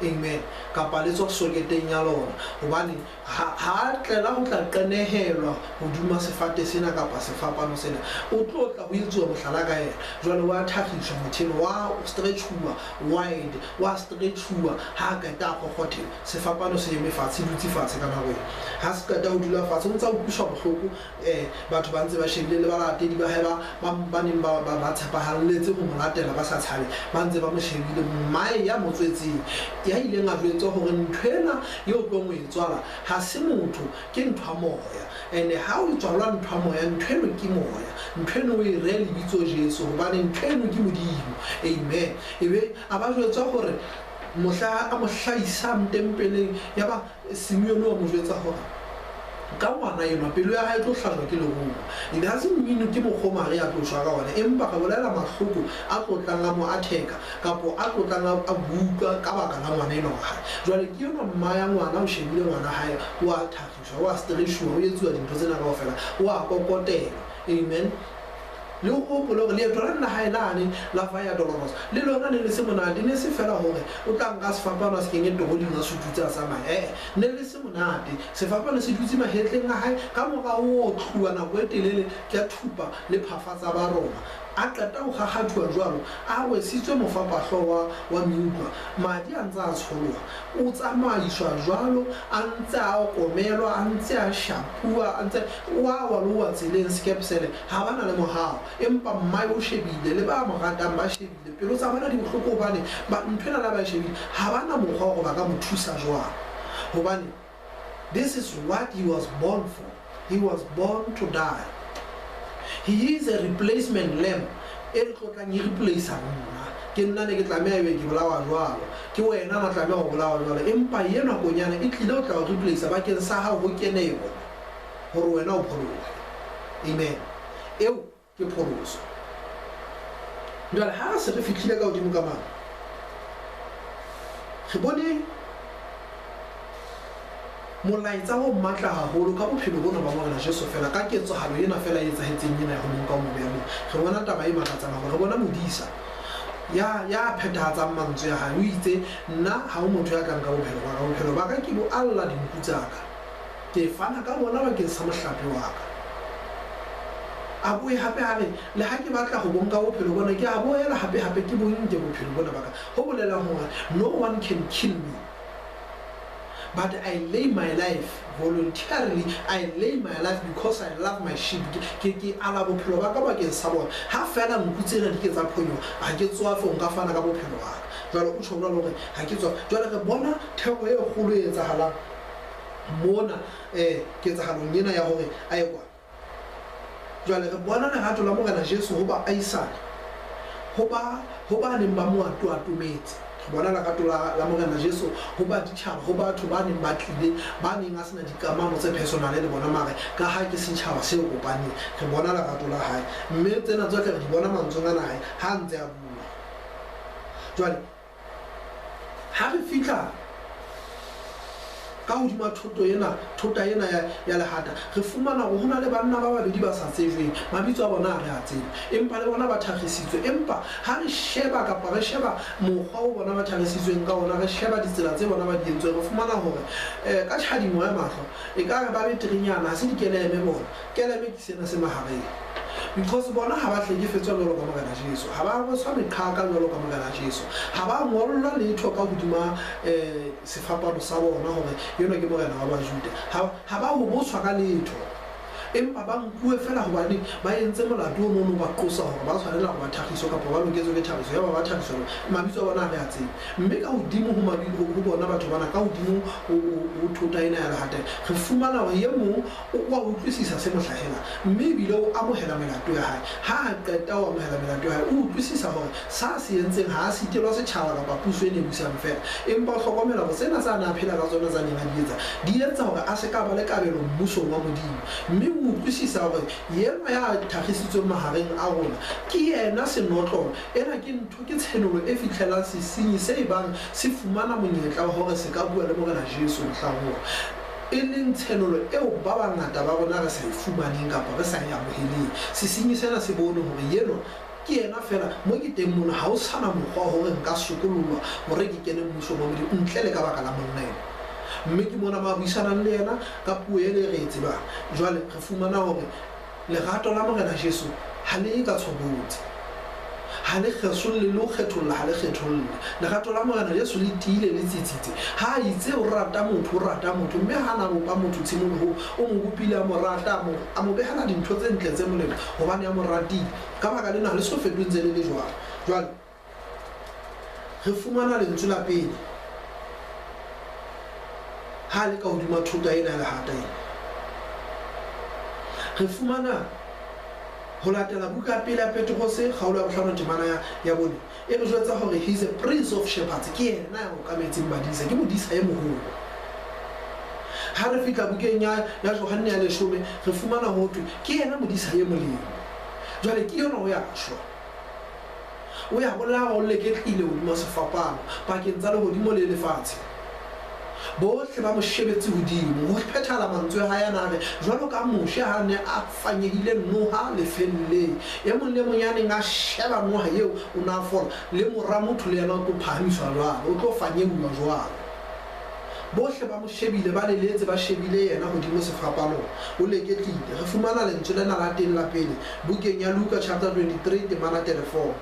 A: amen kapa le tswa soketeng ya lona hobane ha tlela ho tla qanehelwa hoduma sefate sena kapa sefapano sena o tlo tla ho etsuwa mohlala ka yena jwale wa thagiswa mothelo wa stretchuwa wide wa stretchuwa ha ka ta go khothe sefapano se eme fatshe dutse fatshe ka nako ha se ka ta ho dula fatshe o ntsa o pushwa bohloko batho ba ntse ba shebile le ba latedi ba heba ba neng ba tshepahalletse go mo latela ba sa tshabe ba ntse ba mo shebile mai ya motswetseng ya ile nga jwetsa hore nthwena yo tlo mo etswala ha se motho ke ntwa moya ene ha o tswala ntwa moya nthweno ke moya nthweno o e re le bitso Jesu hobane nthweno ke modimo amen ebe aba jwetsa hore mohla a mo hlaisa mpempeleng ya ba Simeon wa mo jwetsa hore ka ngwana yena pelo ya hae tlo hlajwa ke lerumo it doesn't mean ke mokgomare ya tlo shwa ka ona empa ka bolela mahloko a tlotlang a mo atheka kapo a tlotlang a buka ka baka la ngwana ena wa hae jwale ke yona mma ya ngwana o shebile ngwana hae wa thagiswa wa stretchwa o etsuwa dintho tsena kaofela wa kokotela amen le o hopolo le tla nna hae lane la Via Dolorosa le lona le se monate ne se fela hore o tla nka sefapano se kenge togoding a sututsa sa mae ne le se monate sefapano se dutse mahetleng a hae ka moga o tluwa nako e telele ke thupa le phafatsa ba rona a qeta ho gagatwa jwalo a wesitswe mofapahlo wa meutwa madi a ntse a tsholwa o tsamaiswa jwalo a ntse a komelwa a ntse a shapua a ntse wa lo wa tseleng skepsele ha bana le mohao empa mmai o shebile le ba mo ratang ba shebile pelo tsa bana di bohloko hobane ba nthwena la ba shebile ha bana mokgwa go ba ka mo thusa jwalo hobane this is what he was born for. He was born to die. He is a replacement lamb. E re tlotlang e replace nna ke nna ne ke tlameha e ke bolawa jwalo ke wena na tlameha go bolawa jwalo empa yena konyana e tlile o tla go replace bakeng sa ha go kene go hore wena o phologa amen eo ke pholoso jwale ha se re fitlhile ka godimo ka mang re bone molaetsa o matla haholo ka bophelo bona ba ngwana Jesu fela ka ketsahalo ena fela e etsahetseng ena ya go nka mo bea mo re bona taba e makatsang hore re bona modisa ya phethahatsang mantswe ya hae o itse nna ha o motho ya tlang ka bophelo ba ka ke bo alla dinku tsaka ke fana ka bona bakeng sa mohlape wa ka a boe hape hape le ha ke batla go bonka bophelo bona ke a boela hape ke bonke bophelo bona ba ka ho bolela hore no one can kill me. But I lay my life voluntarily. I lay my life because I love my sheep. Ke ala bophelo ba ka bakeng sa bona ha fela nkutsena di ke tsa phonyo ha ke tswa fo nka fana ka bophelo ba ka jwale o tshwana le hore ha ke tswa jwale re bona theko e kgolo e etsahalang mona ke etsahalong ena ya hore a e kwa jwale re bona lerato la morena Jesu ho ba aisane ho ba neng ba mo atometse bona la katola la morena Jesu ho ba ditšhaba ho batho ba neng ba tlile ba neng a sena dikamano tse personale le bona mare ka ha ke setšhaba se o kopane re bona la katola hae mme tsena tsohle re di bona mantsweng a nae ha ntse a bua jwale ha re fihla ka hodima thota ena ya lehata re fumana go hona le banna ba babedi ba sa tsejweng mabitso a bona a re a tsebe empa le bona ba tlhagisitswe empa ha re sheba kapa re sheba mokgwa o bona ba tlhagisitsweng ka ona re sheba ditsela tse bona ba di entsweng re fumana hore ka tjhadimo ya mahlo e ka re ba beterenyana ha se dikeleme bona keleme ke sena se mahareng because bona ha ba hlekefetswa jwalo ka morena Jesu ha ba rweswa meqhaka jwalo ka morena Jesu ha ba ngollwa letho ka hodima sefapano sa bona hore yona ke morena wa Bajuda ha ba ho botswa ka letho empa ba nkuwe fela hobane ba entse molato o mono ba qosa hore ba tshwanela go ba thagiso kapa ba loketswe ke thagiso ya ba thagiso mabitso a bona a re a tsebe mme ka hodimo ho bona batho bana ka hodimo o thota ena ya lehata re fumana hore ye mong wa utlwisisa se mohlahela mme ebile o amohela melato ya hae ha a qeta o amohela melato ya hae o utlwisisa hore sa se entseng ha a sitelwa setjhaba kapa puso e ne busang fela empa o hlokomela hore tsena tsa na phela ka tsona tsa neng a di etsa hore a se ka ba le kabelo mmusong wa modimo mme utlwisisa hore yena ya tlhagisitsweng mahareng a rona ke yena senotlolo ena ke ntho ke tshenolo e fitlhelang sesenyi se e bang se fumana monyetla hore se ka bua le Morena Jesu mohlang e leng tshenolo eo ba bangata ba rona re sa e fumaneng kapa re sa e amoheleng. Sesenyi sena se bone hore yeno ke yena fela mo ke teng mona ha o sana mokgwa hore nka sokololwa hore ke kene mmuso mo modimo ntle le ka baka la monna ena. Mme ke mona ba buisanang le yena ka puo e le re e tsebang. Jwale re fumana hore lerato la Morena Jesu ha le ka tshobotse, ha le kgesolle le ho kgetholla ha le kgetholle. Lerato la Morena Jesu le tiile le tsitsitse, ha itse o rata motho, mme ha na bopa motho tshimoloho o mo bopile a mo rata a mo behela dintho tse ntle tse molemo hobane a mo ratile. Ka baka lena ha le so fetwe ntse le le jwalo. Jwale re fumana lentswe la pele ha le ka hodima thuta ena le hata ena. Re fumana ho latela buka pele ya Petrose kgaolo ya bohlano temana ya bone e re jwetsa hore he is a prince of shepherds, ke yena ya okametseng badisa, ke modisa e moholo. Ha re fihla bukeng ya Johane ya 10 re fumana ho thwe ke yena modisa e molemo. Jwale ke yona o ya shwa o ya bolla o leketlile hodima sefapano pakeng tsa lehodimo le lefatshe. Bohle ba mo shebetse hodimo ho phethala mantswe ha yana re jwalo ka moshe ha ne a fanyehile noha le felle e mong le monyane nga sheba noha eo o na fola le mora motho le yena o tlo phahamiswa jwalo o tlo fanyehuwa jwalo. Bohle ba mo shebile ba leletse ba shebile yena hodimo sefapano o leketlile. Re fumana lentswe lena la teng la pele bukeng ya Luka chapter 23 temana 34.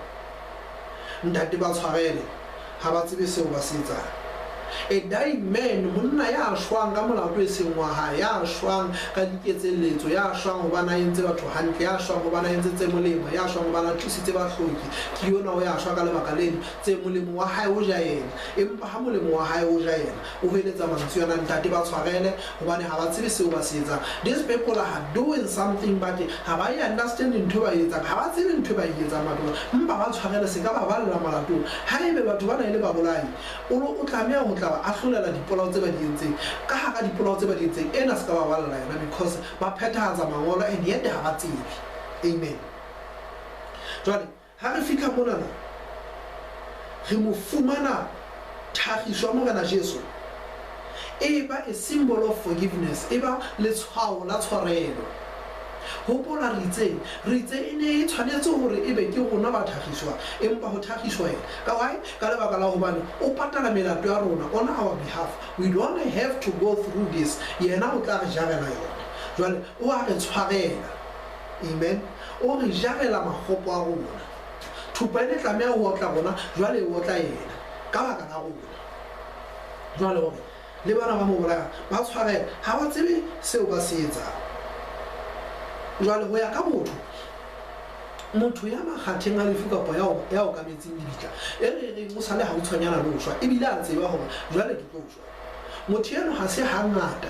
A: Ntate ba tshwarele ha ba tsebe seo ba se etsang. A dying man monna ya shwang ka molato e seng wa hae, ya shwang ka diketseletso, ya shwang ho bana entse batho hantle, ya shwang ho bana entse tse molemo, ya shwang ho bana thusitse ba hloki. Ke yona o ya shwa ka lebaka leno tse molemo wa hae o ja yena, empa ha molemo wa hae o ja yena o heletsa mantswe yana ntate ba tshwarele hobane ha ba tsebe seo ba se etsang. These people are doing something but ha ba understand ntho ba etsang, ha ba tsebe ntho ba etsang batho mpa ba tshwarele se ka ba balla malato. Ha ebe batho bana ile ba bolai o tlameha ho tla a hlolela dipolao tse ba di entseng ka hara dipolao tse ba di entseng ena se ka ba balla yena because ba phethahatsa mangolo and yet ha ba tsebe. Amen. Jwale ha re fihla mona re mo fumana tlhagiso ya Morena Jesu e ba a symbol of forgiveness, e ba letshwao la tshwarelo. Hopola re itse e ne e tshwanetse hore e be ke rona ba tlhagiswa empa ho tlhagiswa ena ka why ka lebaka la hobane o patala melato ya rona on our behalf. We don't have to go through this, yena o tla re jarela yona. Jwale o a re tshwarela. Amen. O re jarela magopo a rona, thupa ene tlameha ho otla rona jwale o otla yena ka baka la rona. Jwale hore le bana ba mo bolaya ba tshwarela ha ba tsebe seo ba se etsang. Jwale ho ya ka motho ya makgatheng a lefu kapa ya o kametseng dibitla e re mo sale ha o tshwanyana le ho shwa ebile a tseba hore jwale ke tlo shwa. Motho eno ha se hangata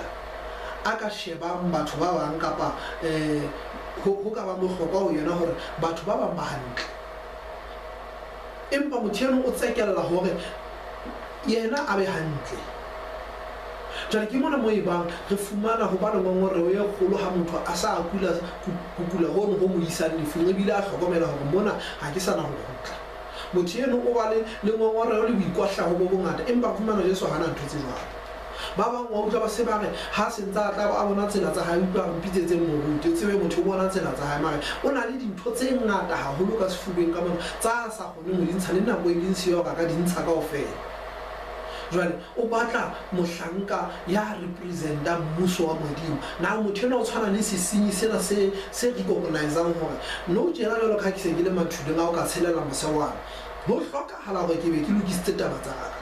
A: a ka shebang batho ba bang kapa ho ka ba bohlokwa ho yena hore batho ba bang ba hantle, empa motho eno o tsekella hore yena a be hantle. Jwale ke mona mo e bang re fumana ho ba le ngongoreo e kgolo ha motho a sa kula hono ho mo isang lefung ebile a hlokomela hore mona ha ke sana ho kgutla. Motho eno o ba le ngongoreo le boikwahlaho bo bongata empa fumana Jesu hana ntho tse jwalo. Ba bang wa utlwa ba se ba re ha se ntse a tla a bona tsela tsa hae utlwa re mpitsetse moruti tsebe motho o bona tsela tsa hae mare o na le dintho tse ngata haholo ka sefubeng ka mona tsa sa kgone mo dintsha le nako e leng siyo ka dintsha kaofela. Jwale o batla mohlanka ya representa mmuso wa modimo na motho ena o tshwana le sesenyi sena se recognizang hore no tjena jwalo ka ke se ke le mathudeng a o ka tshelela mosewana ho hlokahala hore ke be ke lokisitse taba tsa ka.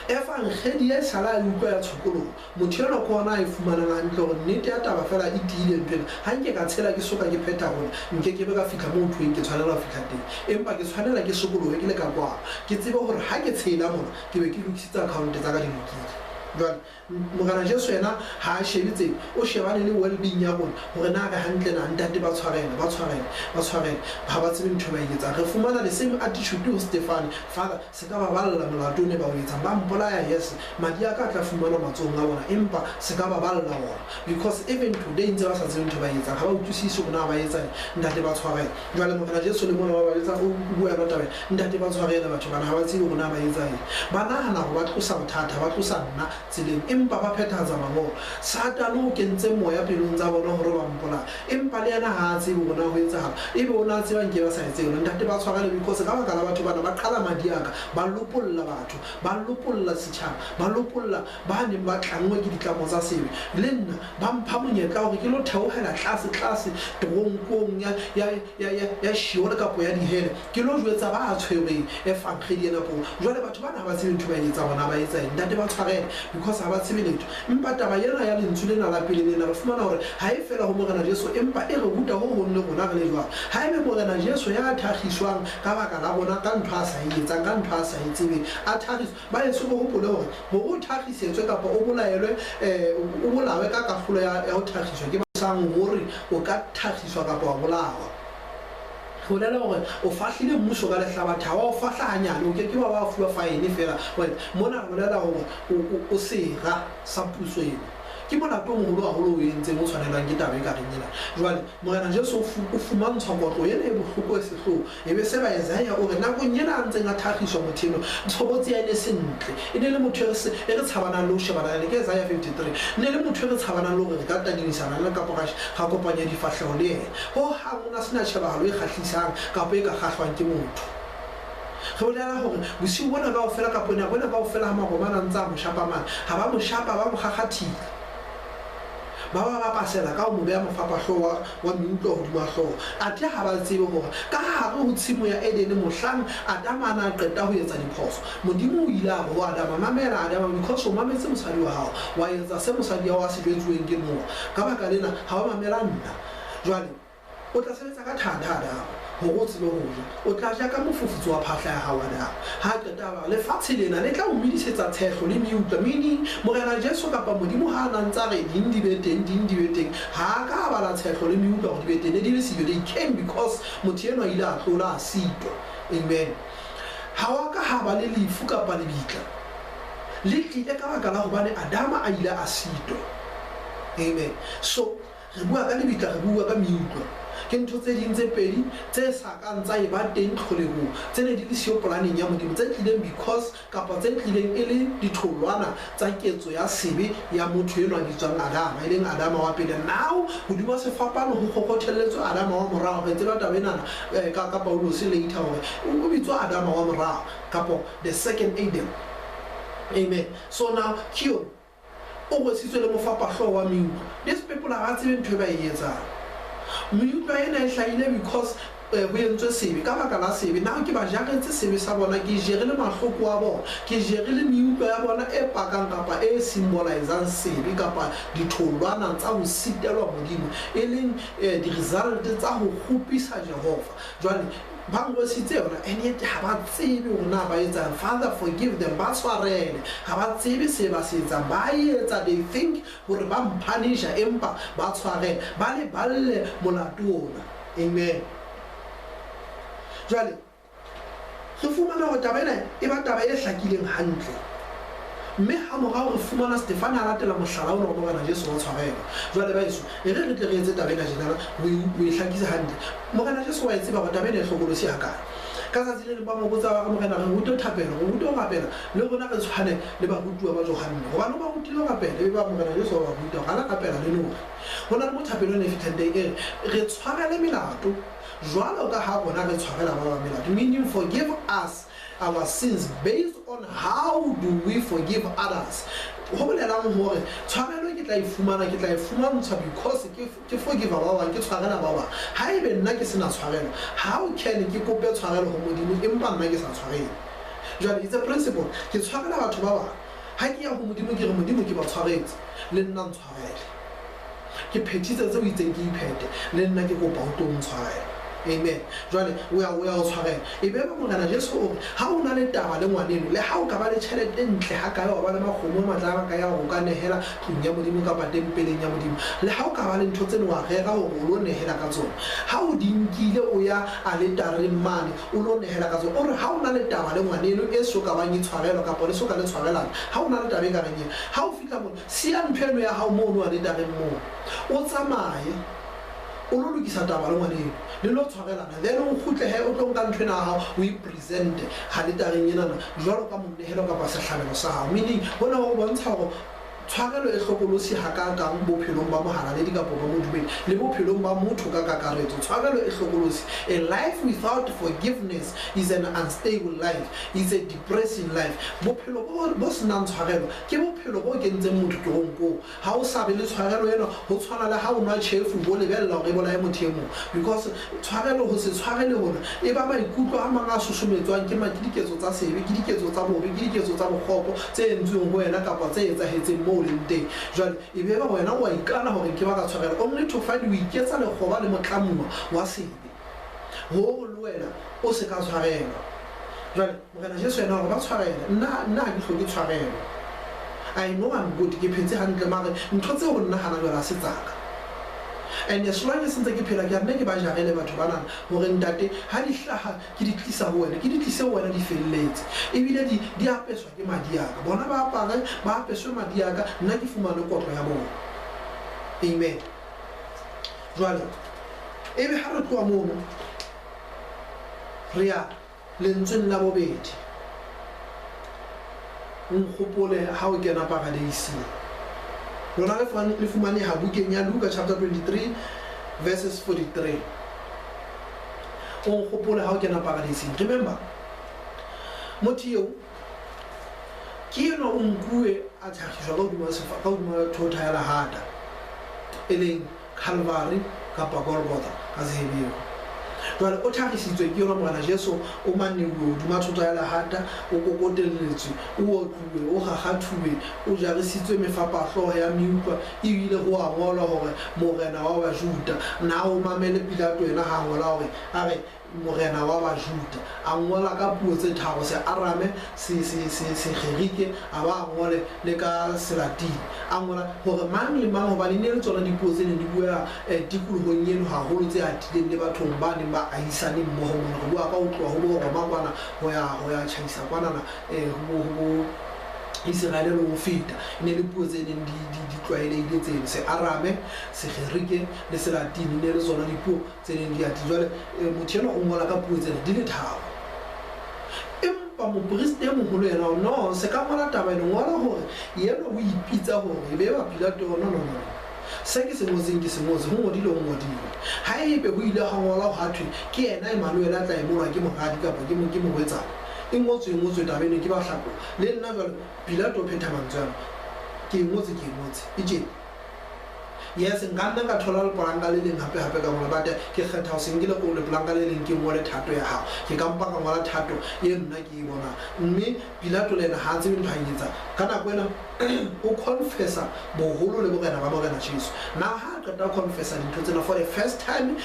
A: Efa nkgedi ya sala ya utlwa ya tshokolo motho ena ko ona e fumanang hantle hore nnete ya taba fela e tiile ntwena ha nke ka tshela ke soka ke pheta hore nke ke be ka fihla mo ntweng ke tshwanela ho fihla teng empa ke tshwanela ke sokolohe ke le ka kwa ke tsebe hore ha ke tshela mona ke be ke lokisitse account tsa ka di lokile. jwale Morena Jesu yena ha a shebitse o shebane le well-being ya bona hore na ka hantle na ntate ba tshwarela ha ba tsebe ntho ba etsang. Re fumana the same attitude ho Stefane. Father, se ka ba balla molato ne ba o etsang ba mpolaya, yes, madi a ka tla fumana matsohong a bona, empa se ka ba balla ona, because even today ntse ba sa tsebe ntho ba etsang, ha ba utlwisise hore na ba etsang, ntate ba tshwarela. Jwale Morena Jesu le mona ba etsa o bua ka taba ntate ba tshwarela batho bana ha ba tsebe hore na ba etsang, ba nahana hore ba tlosa bothata, ba tlosa nna tseleng, empa ba phethahatsa mangolo. Satane o kentse moya pelong tsa bona hore ba mpolaya, empa le yena ha a tsebe hore na ho etsahala, ebe o na tseba nke ba sa etse yona ntate ba tshwarela, because ka baka la batho bana ba qhala madi aka, ba lopolla batho, ba lopolla setjhaba, ba lopolla ba neng ba tlangwe ke ditlamo tsa sebe. Le nna ba mpha monyetla hore ke lo theohela tlase toronkong ya shiore kapo ya dihele, ke lo jwetsa ba a tshwereng e fankgedi ena po. Jwale batho bana ha ba tsebe ntho ba etsa bona ba etsa ntate ba tshwarela, because ha ba tsebe letho. Empa taba ena ya lentswe lena la pele lena re fumana hore ha e fela ho Morena Jesu, empa e re ruta ho hong le rona re le jwang. Ha ebe Morena Jesu ya thagiswang ka baka la bona ka ntho a sa etsang, ka ntho a sa etsebeng, a thagiswa ba etso go hopole hore ho thagisetswe kapa o bolaelwe o bolawe ka kafolo ya ho thagiswa ke ba sang hore o ka thagiswa kapa wa bolawa. Ho lela hore o fahlile mmuso ka lehlabatha wa o fahla hanyane o ke ke ba fuwa fine fela. Mona ho lela hore o sera sa puso ena ke molato o moholo haholo o entseng o tshwanelwang ke taba e ka reng ena. Jwale Morena Jesu o fumantshwa kotlo ena e bohloko e sehloho, ebe se ba Isaiah o re nakong ena a ntseng a thagiswa motho eno tshobotsi ya ene sentle, e ne le motho e re tshabanang le ho shebana le ke Isaiah 53, ne le motho e re tshabanang le hore re ka tadimisana le kapa ga kopanya difahleho le yena ho hang o na sena tjhebahalo e kgahlisang kapa e ka kgahlwang ke motho. Re bolela hore bosiu bona kaofela kapa nako ena kaofela ha maromana ntse a mo shapamana, ha ba mo shapa ba mo kgakgathile, ba ba pasela ka mo beya mofapahloho wa meutlo hodima hlooho. Athe ha ba tsebe hore ka hare ho tshimo ya Edene mohlang Adama a qeta ho etsa diphoso, Modimo o ile a ho Adama, mamela Adama, because o mametse mosadi wa hao, wa etsa se mosadi wa se jwetsuweng ke Moa, ka baka lena ha wa mamela nna. Jwale o tla sebetsa ka thata hore o tsebe ho ja, o tla ja ka mofufutso wa phahla ya hao na ha qeta ba lefatshe lena le tla o medisetsa tshehlo le meutla, meaning Morena Jesu kapa Modimo ha na ntsa re ding di be teng ha ka ba la tshehlo le meutla hore di be teng, di le siyo, they came because motho eno ile a tlola a sitwa. Amen. Ha wa ka ha ba le lefu kapa lebitla le tlile ka baka la hobane Adama a ile a sitwa. Amen. So re bua ka lebitla, re bua ka meutla, ke ntho tse ding tse pedi tse sa ka ntsa e ba teng kgolehong, tse ne di le siyo polaneng ya Modimo, tse tlileng because kapa tse tlileng e le ditholwana tsa ketso ya sebe ya motho eno a bitswang Adama, e leng Adama wa pele. Now hodima sefapano ho kgokothelletswe Adama wa morao. Re tseba taba enana ka Paulus later hore o bitswa Adama wa morao kapa the second Adam. Amen. So now kio o wesitswe le mofapahloho wa meutlo. These people ha ba tsebe ntho ba e etsang. Meutlo ena e hlahile because ho entswe sebe ka baka la sebe. Nna ke ba jaretse sebe sa bona, ke jere le mahloko a bona, ke jere le meutlo ya bona e pakang kapa e symbolizang sebe kapa ditholwana tsa ho sitelwa Modimo, e leng di-result tsa ho kgopisa Jehova. Jwale ba ngwesitse yona and yet ha ba tsebe hore na ba etsang. Father, forgive them, ba tshwarele, ha ba tsebe se ba se etsang, ba etsa, they think hore ba mphanisha empa ba tshwarele, ba le balle molato ona. Amen. Jwale re fumana hore taba ena e ba taba e hlakileng hantle, mme ha morao re fumana Stefane a latela mohlala ona wa Morena Jesu wa tshwarelwa. Jwale ba eso e re tle re etse taba ena jenana o e hlakise hantle. Morena Jesu wa tseba hore taba ena e hlokolosi hakana. Ka tsatsi le ba mo botsa ba morena re ruto thapelo, re ruto rapela le rona re tshwane le ba rutuwa ba Johane, hobane ba rutile rapela e ba Morena Jesu wa ruta ga la rapela le lona. Hona le mothapelo ne fitlhente e re tshwarele melato jwalo ka ha bona re tshwarela ba ba melato, meaning forgive us our sins based on how do we forgive others. Ho bolelang hore tshwarelo ke tla e fumantshwa because ke forgive ba bang, ke tshwarela ba bang. Ha ebe nna ke sena tshwarelo, how can ke kope tshwarelo ho Modimo empa nna ke sa tshwarele? Jwale it's a principle, ke tshwarela batho ba bang, ha ke ya ho Modimo ke re Modimo ke ba tshwaretse, le nna ntshwarele. Ke phethisa tse o itseng ke iphete, le nna ke kopa ho tlo ntshwarela. amen. Jwale o ya o tshwarela e be ba Morena Jesu o re ha o na le taba le ngwaneno le ha o ka ba le tšhelete ntle ha kae wa ba le makgomo matla ka ya go ka nehela tlung ya Modimo kapa tempeleng ya Modimo le ha o ka ba le ntho tseno wa rera gore o lo nehela ka tsona ha o di nkile o ya altareng mane o lo nehela ka tsona o re ha o na le taba le ngwaneno e so ka bang e tshwarelwa kapa le so ka le tshwarelana ha o na le taba e ka reng ena ha o fitlha mo sia ntho eno ya hao mo o altareng moo o tsamaye o lo lokisa taba le ngwaneno le lo tshwarelana then o kgutle he o tlo nka ntho ena ya hao o e presente ga letareng enana jwalo ka monehelo kapa setlhabelo sa hao meaning bona go bontsha gore tshwarelo e tlhokolosi ga ka kang bophelong ba mogalaledi kapo ba modumedi le bophelong ba motho ka kakaretso tshwarelo e tlhokolosi a life without forgiveness is an unstable life, is a depressing life. Bophelo bo senang tshwarelo ke bophelo bo kentseng motho tlogong koo ga o sa be le tshwarelo eno go tshwana le ga o nwa tšhefu bo lebelela gore e bolae motho e mongwe because tshwarelo go se tshwarele gona e ba maikutlo a mang a susumetswang ke diketso tsa sebe ke diketso tsa bobe ke diketso tsa bogopo tse entsweng go wena kapa tse etsagetseng mo o leng teng jwale e be ba wena wa ikana gore ke ba ka tshwarela only to find o iketsa lekgoba le motlamoa wa sebe go le wena o se ka tshwarelwa jwale Morena Jesu ena gore ba tshwarela nna ha ke tlhoke tshwarelo I know I'm good ke phetse hantle mare ntho tse go nna gana jwala se tsaka and as long as ntse ke phela ke a nne ke ba jarele batho banana gore ntate ha di hlaga ke di tlisa go wena ke di tlise go wena di felletse ebile di apeswa ke madi aka bona ba apare ba apeswe madi aka nna ke fumane kotlo ya bona amen jwale ebe ha re tloa mono re ya lentsweng la bobedi nkgopole ha o kena paradieseng lona le fumane ha bukeng ya Luka chapter 23 verses 43 o nkgopole ha o kena paradieseng remember motho eo ke yena o nkuwe a tlhagiswa ka hodima thota ya lahata e leng Calvary kapa Golgotha ka Sehebeo jwale o tlhagisitswe ke yona Morena Jesu o maneuwe hodima thota ya lahata o kokotelletswe o otluwe o gagathuwe o jarisitswe mefapahlooho ya meutlwa ebile go a ngolwa gore morena wa Bajuda na o mamele Pilato ena ga ngola gore a re morena wa Bajuda a ngola ka puo tse tharo se Arame se Gerike a ba ngole le ka Selatini a ngola gore mang le mang goba le ne le tsona dipuo tse ne di bua tikolohong eno gagolo tse atileng le bathong ba neng ba aisane mmogo mona go bua ka o tloa go bo Roma kwana go ya tšhaisa kwanana go Israele le go feta ne le puo tse neng di tlwaeleile tseno se Arame se Gerike le Selatini ne le tsona dipuo tse neng di ati jwale motho ena o ngola ka puo tsena di le tharo empa moporesite e mogolo yena no se ka ngola taba ene ngola gore yena o ipitsa gore e be ba Pilato no se ke se ngotseng ke se ngotse go ngodile go ngodile ha ebe go ile ga ngola go thwe ke yena Emmanuel a tla emolwa ke mogadi kapa ke mogwetsana e ngotswe tabene ke ba hlako le nna jwale Pilato phetha mantswana ke ngotse e tjena yes nka nna ka thola le polanga le leng hape ka ngwana but ke kgetha ho sengile go le polanga le leng ke ngole thato ya hao ke ka mpa ka ngwala thato ye nna ke e bona mme Pilato le ena ha tsebe ntho a etsa ka nako ena o confessa boholo le bogena ba Morena Jesu na ha qeta o confessa dintho tsena for the first time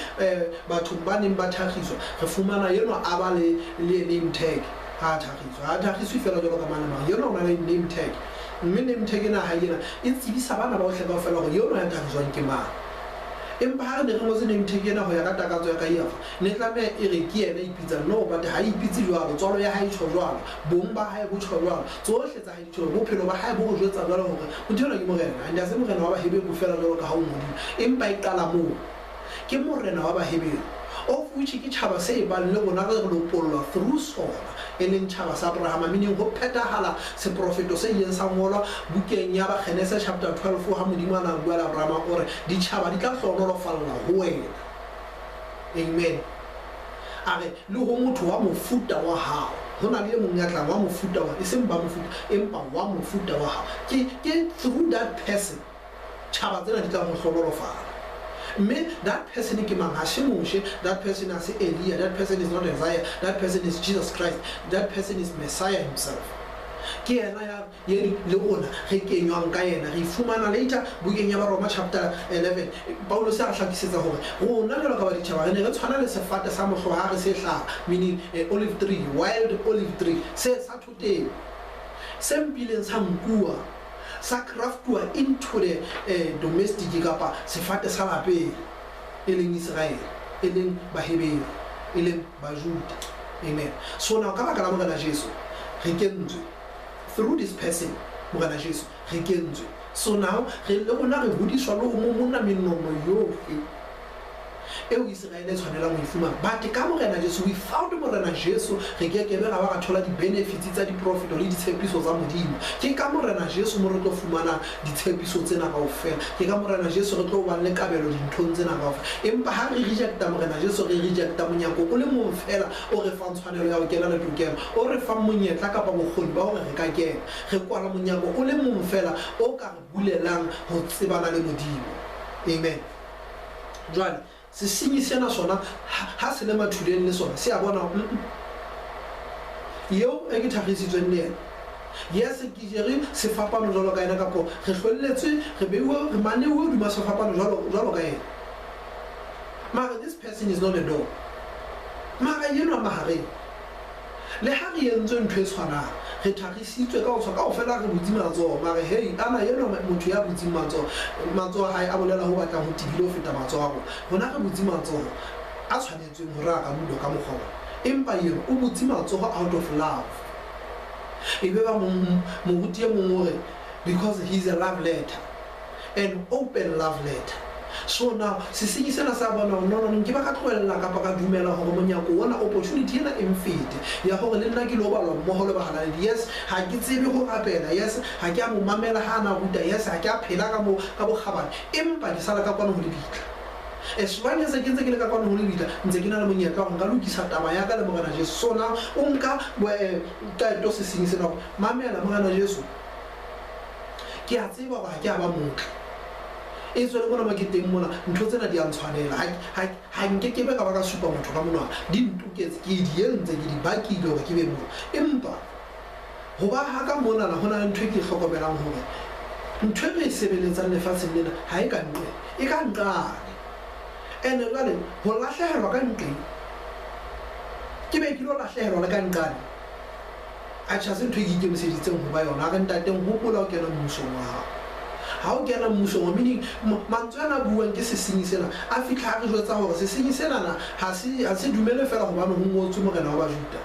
A: batho ba neng ba thagiswa re fumana yeno a ba le name tag ha thagiswa fela jalo ka mana yeno o na le name tag mme name tag ena ha yena e tsebisa bana ba o hleka fela go yeno ya thagiswang ke mang empa ha ne re ngotse name tag ena go ya ka takatso ya ka Eva ne tlame e re ke ena ipitsa no but ha ipitse jwalo tswalo ya hae tsho jwalo bong ba hae bo tsho jwalo tsohle tsa hae tsho bophelo ba hae bo go jwetsa jwalo gore motho ke morena and a se morena wa bahebe go fela jwalo ka ha o modimo empa e qala moo ke morena wa bahebe of which ke tšhaba se e bang le bona re lo polwa through sona e leng tšhaba sa Abraham meaning go phetahala seprofeto se ileng sa ngolwa bukeng ya ba Genesis chapter 12 ha modimo ana bua le Abraham gore ditšhaba di tla hlonolofalla go wena amen are le go motho wa mofuta wa hao go na le mong ya tlang wa mofuta wa e seng ba mofuta empa wa mofuta wa hao ke through that person tšhaba tsena di tla go hlonolofalla me that person ke mang ha se moshe that person is Elia that person is not Isaiah that person is Jesus Christ that person is Messiah himself ke ena ya le rona re kenywang ka ena re fumana later bukeng ya Baroma chapter 11 Paulus a hlakisetsa hore rona jwalo ka ba ditjhaba re ne re tshwana le sefate sa mohlohare se hlaha, meaning olive tree, wild olive tree se sa thoteng se mpileng sa nkuwa sa craftuwa into the domestic kapa sefate sa lapeng e leng Israel, e leng Baheberi, e leng Bajuda. Amen. So now ka baka la Morena Jesu re kentswe through this person Morena Jesu re kentswe. So now re le rona re hodiswa le ho mona menomo yohle eo Israel e tshwanelang ho ifumana. But ka Morena Jesu, we found Morena Jesu re ke ke be ga ba thola di benefits tsa di profit le ditshepiso tsa modimo. Ke ka Morena Jesu mo re tlo fumana ditshepiso tsena kaofela. Ke ka Morena Jesu re tlo ba le kabelo dinthong tsena kaofela. Empa ha re rejecta Morena Jesu, re rejecta monyako o le mong fela o re fa tshwanelo ya ho kena le tokelo, o re fa monyetla kapa bokgoni ba hore re ka kena. Re kwala monyako o le mong fela o ka re bulelang ho tsebana le modimo. Amen. Jwale se sinyi sena sona ha se le mathuleng le sona se a bona yeo e ke thagisitsweng le ena. Yes, ke jere se fapano jwalo ka ena kapo re hlwelletswe re beiwe re manewe duma se fapano jwalo ka ena. Mara this person is not a dog. Mara yena mahareng le ha re entswe ntho e tshwanang re thagisitswe ka o tswa kaofela re butsi matsoho. Mara hey ana yena motho ya butsi matsoho hae a bolela ho batla ho tibile ho feta matsoho. Hona re butsi matsoho a tshwanetsweng hore a ka mulo ka mokgwa empa yena o butsi matsoho out of love. Ebe ba moruti e mong hore because he's a love letter, an open love letter. So now se se sena sa bona no ke ba ka tloella kapa ka dumela hore monyako wona opportunity ena e mfete ya hore le nna ke lo balwa mmoho le bahalane. Yes, ha ke tsebe ho rapela. Yes, ha ke a mo mamela ha na ruta. Yes, ha ke a phela ka bokgabane empa ke sala ka kwano ho le bitla. As long as ke ntse ke le ka kwano ho le bitla ntse ke na le monyetla wa nka lokisa taba ya ka le Morena Jesu. So now o nka ka to se seng sena mamela Morena Jesu ke a tseba hore ha ke a ba motle e tswele bona maketeng mona ntho tsena di a ntshwanela ha nke ke be ka ba ka supa motho ka mona di ntoketse ke di entse ke di bakile hore ke be mona empa ho ba ha ka mona na hona ntho e ke hlokomelang hore ntho e re sebeletsang lefatsheng lena ha e ka ntle e ka nqane ene jwale ho lahlehelwa ka ntle ke be ke lo lahlehelwa le ka nqane a tjha se ntho e ke ikemiseditseng ho ba yona ka ntateng hopola ho kena mmusong wa hao. Ha o kena mmusong meaning mantswe ana buang ke se sinyi sena a fitla re jwetsa hore se sinyi sena ha se dumele fela hobane ho ngotswe Morena wa Bajuda.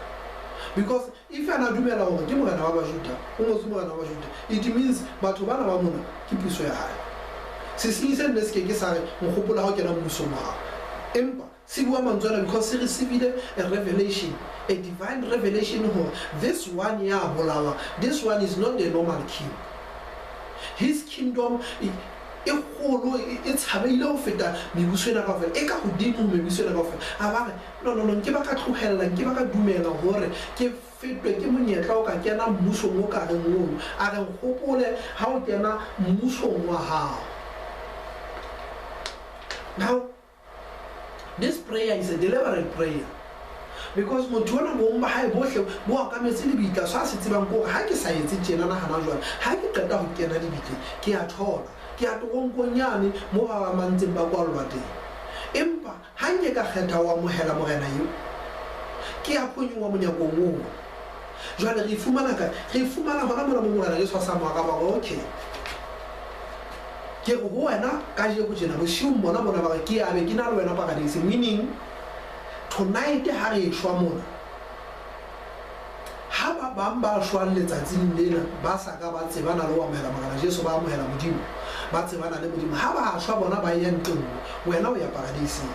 A: Because if ana dumela hore ke Morena wa Bajuda o ngotswe Morena wa Bajuda, it means batho bana ba mona ke puso ya hae. Se sinyi sena se ke sa re mo gopola ha o kena mmusong wa hao empa se bua mantswe because se received a revelation, a divine revelation hore this one ya bolawa, this one is not the normal king. His kingdom e kgolo e tshabeile ho feta mebuso ena kaofela e ka hodimo mebuso ena kaofela. A ba re no ke ba ka tlohella ke ba ka dumela hore ke fetwe ke monyetla o ka kena mmusong o ka reng ono a re nkgopole ha o kena mmusong wa hao. Now this prayer is a deliberate prayer because motho ona bo mba hae bohle bo a kametse le bitla sa se tsebang ko ha ke sa etse tjena na hana jwale ha ke qeta ho kena le bitle ke a thola ke a tokonkonyane mo ba mantseng ba kwalwa teng empa ha nke ka kgetha wa mohela Morena eo ke a phonywa monyakong oo. Jwale re fumana hona mona mo Morena Jesu sa mo ka ba okay ke go wena ka je go tsena bo shiu mona ba ke a be ke na le wena paradise, meaning tonight ha re shwa mona ha ba bang ba shwa letsatsing lena ba sa ka ba tsebana le wa mohela Morena Jesu ba mohela modimo ba tsebana le modimo ha ba shwa bona ba ya ntong wena o ya paradise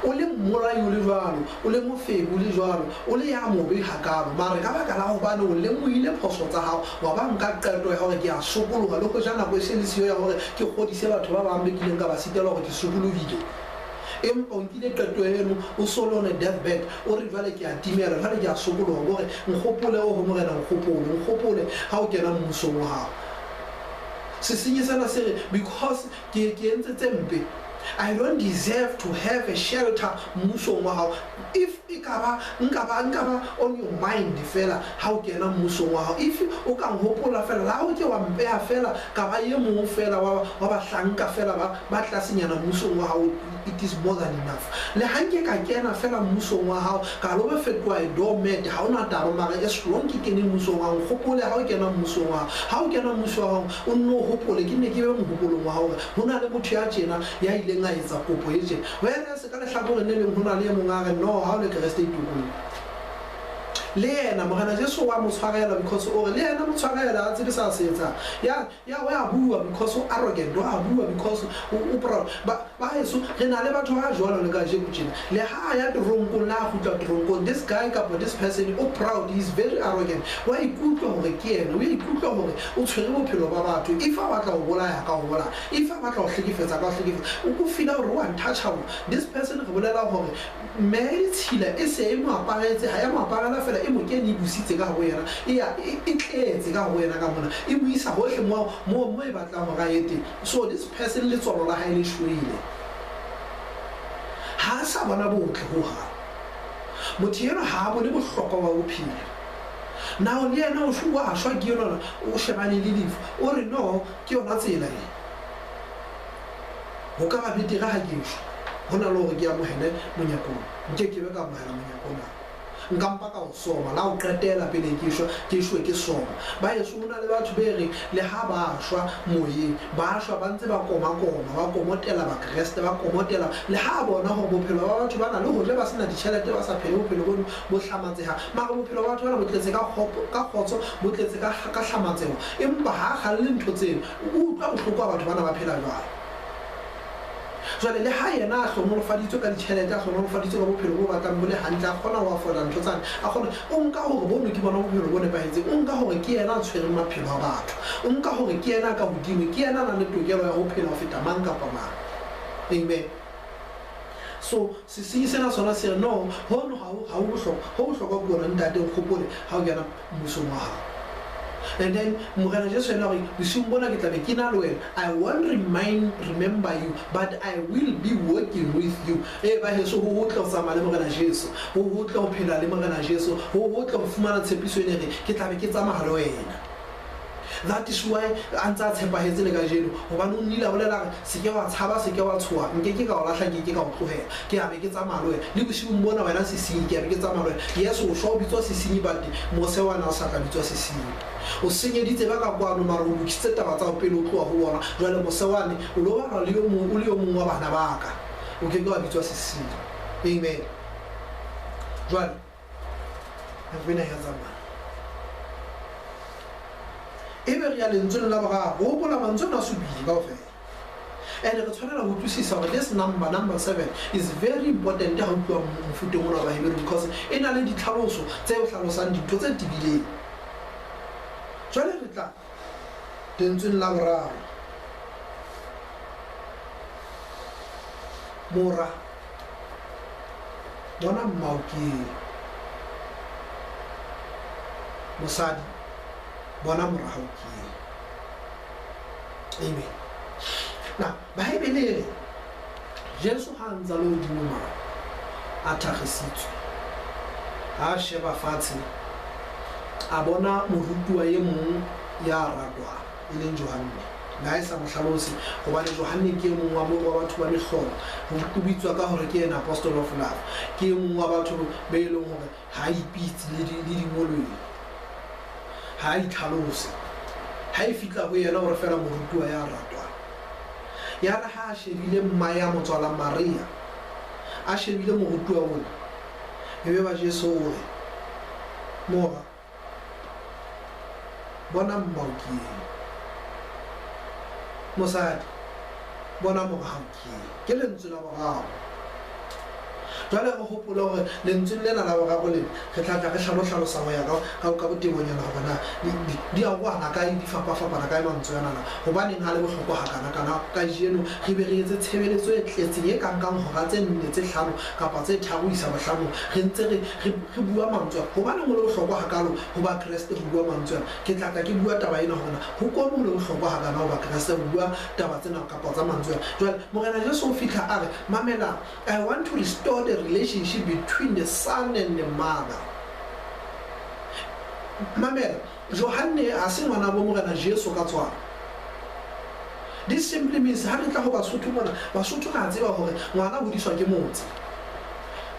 A: o le morai o le jwalo o le mofebu le jwalo o le ya mobe hakalo mare ka baka la ho bana o le moile phoso tsa hao wa ba nka qeto ya hore ke a sokologa le go jana go selisiyo ya hore ke godise batho ba bang be kileng ka ba sitela hore ke sokologile empa o nkile qeto eno o solo on a deathbed o re jwale ke a timela jwale ke a sokologa hore nkgopole o ho Morena nkgopole ha o kena mmusong wa hao. Se senyisana se because ke entse tsempe I don't deserve to have a shelter mmusong wa hao. If nkaba on your mind fela ha o kena mmusong wa hao, if o ka hopola fela la o ke wa mpeha fela ka ba ye mong fela wa bahlanka fela ba tlasenyana mmusong wa hao, it is more than enough. Le ha nke ka kena fela mmusong wa hao ka lo be fetwa e doormat, ha ona taba mara as long ke kene mmusong wa hao, hopole ha o kena mmusong wa hao, ha o kena mmusong wa hao o nno hopole ke ne ke be mohopolong wa hao hona le motho ya tjena ya ileng a etsa kopo e tjena. Wena se ka lehlakore ne leng hona le mong a re no ha o le Kreste itulo le yena mogana Jesu wa mo tshwarela because o re le yena mo tshwarela a tsebe sa se etsa ya wa bua because o arrogant, wa bua because o proud ba Yesu re na le batho ba jwalo le ka je botjena le ha ya tronkong la gutla tronkong, this guy kapo this person o proud, he is very arrogant, wa ikutlwa hore ke yena, o ikutlwa hore o tshwere bophelo ba batho. If a batla go bolaya ka go bolaya, if a batla go hlekefetsa ka go hlekefetsa, o go feel hore untouchable. This person re bolela hore me tshila e se e mo aparetse, ha ya mo aparela fela e mo kene busitse ka go yena, e tletse ka go yena ka mona, e mo isa hohle mo e batlang go ga ete. So this person le tsolo la ha ile shwele ha sa bona botle ho ha motho yena ha bone bohlokwa wa bophelo. Now le yena o shwa ke yona o shebane le lefu o re no ke yona tsela e go ka ba betere ha ke shwa hona le hore ke amohele monyakong, nke ke be ka amohela monyakong nka mpa ka o soma la o qetela pele ke shwe ke soma. Ba Yesu hona le batho be re le ha ba shwa moyeng ba shwa ba ntse ba komotela ba Kreste ba komotela le ha bona hore bophelo ba batho bana le hoje ba sena ditjhelete ba sa phele bophelo bo hlamatseha, mara bophelo ba batho bana bo tletse ka khotso, bo tletse ka hlamatsego, empa ha galle ntho tseno o utlwa bohloko ba batho bana ba phela jwalo. Jwale le ha yena a hlonolofaditswe ka ditjhelete, a hlonolofaditswe ka bophelo bo batlang bo le hantle, a kgona ho afola ntho tsane, a kgona o nka hore bono ke bona bophelo bo nepahetseng, o nka hore ke yena a tshwereng maphelo a batho, o nka hore ke yena ka hodimo, ke yena a nang le tokelo ya ho phela ho feta mang kapa mang. Amen. So se sena sona se re no hono ha o bohlokwa ke hore ntate o kgopole ha o kena mmusong wa hao. And then Morena Jesu ena re bosiung bona ke tlabe ke na le wena, I won't remember you but I will be working with you. Ba Jesu ho tla o tsamaya le Morena Jesu, ho tla o phela le Morena Jesu, ho tla o fumana tshepiso ene re ke tlabe ke tsamaya le wena. That is why antsa tshepahetse le ka jeno hobane o nnile a bolela re se ke wa tshaba, se ke wa tshoha, nke ke ka o lahla, ke ka o tlogela, ke a be ke tsamaya le wena le bosiung bona wena sesinyi, ke a be ke tsamaya le wena. Yes o shwa o bitswa sesinyi but mose wana o sa ka bitswa sesinyi, o senyeditse ba ka kwano mara o lokisitse taba tsa pele o tloa ho bona. Jwale mose wane o lo ba le yo mong wa bana ba ka, o ke wa bitswa sesinyi. Amen. Jwale re bena ya tsamaya ebe re ya lentswe la boraro o bola mantswe na subile kaofela. And re tshwanela ho utlwisisa hore this number 7 is very important ha o tloa mofuteng mona wa Hebrew because e na le ditlhaloso tse o hlalosang dintho tse tibileng. Jwale re tla lentsweng la boraro mora bona mmaokeng, mosadi bona morahaokeng. Amen. Now Baebele Jesu ha ntsa le hodimo a thagisitswe, ha sheba fatshe a bona morutuwa ye mong ya ratwa e leng Johane, la isa mo hlalose hobane Johane ke mong wa batho ba mehlolo, ho kubitswa ka hore ke ena apostle of love, ke mong wa batho be e leng hore ha ipitse le dingolong, ha itlhalose, ha e fitla go yena gore fela morutuwa ya ratwa. Ya re ha a shebile mma ya motswala Maria, a shebile morutuwa ona, ebe ba Jesu o re mora bona mmaokeng, mosadi bona morahaokeng. Ke lentswe la boraro jwale re hopole hore lentsweng lena la boraro lena re tlatla re hlalosa go ya ka botebonyana gore na di a boana kae di fapafapana kae mantswe yanana gobaneng ga le bohlokwa gakanakana ka jeno re be re etse tshebeletso e tletseng e kankang gora tse 4 tse 5 kapa tse 3 isa bohlano re ntse re bua mantswe gobaneng go le bohlokwa gakalo go ba Kreste go bua mantswe ke tlatla ke bua taba ena gona go ko mo le bohlokwa gakana go ba Kreste go bua taba tsena kapa tsa mantswe jwale morena Jesu o fitla a re mamela I want to restore the relationship between the son and the mother. Mamela Johanne a se ngwana bo morena Jesu ka tswana. This simply means ha re tla go Basotho mona Basotho ga tseba hore ngwana o diswa ke motse.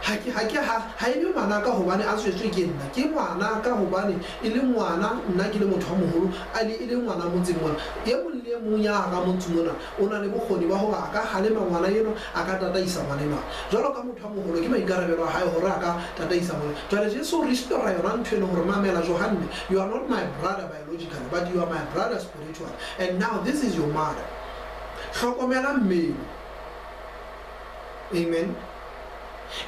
A: Ha e le ngwana ka hobane a tswetswe ke nna ke ngwana ka hobane e le ngwana nna ke le motho wa moholo a le ngwana motseng mona e mong le mong ya ga motse mona o na le bokgoni ba hore a ka halema ngwana eno a ka tataisa ngwana ena jwalo ka motho wa moholo ke maikarabelo a hae hore a ka tataisa ngwana jwale Jesu restore yona ntho eno hore mamela Johanne you are not my brother biologically but you are my brother spiritual and now this is your mother hlokomela mmele amen.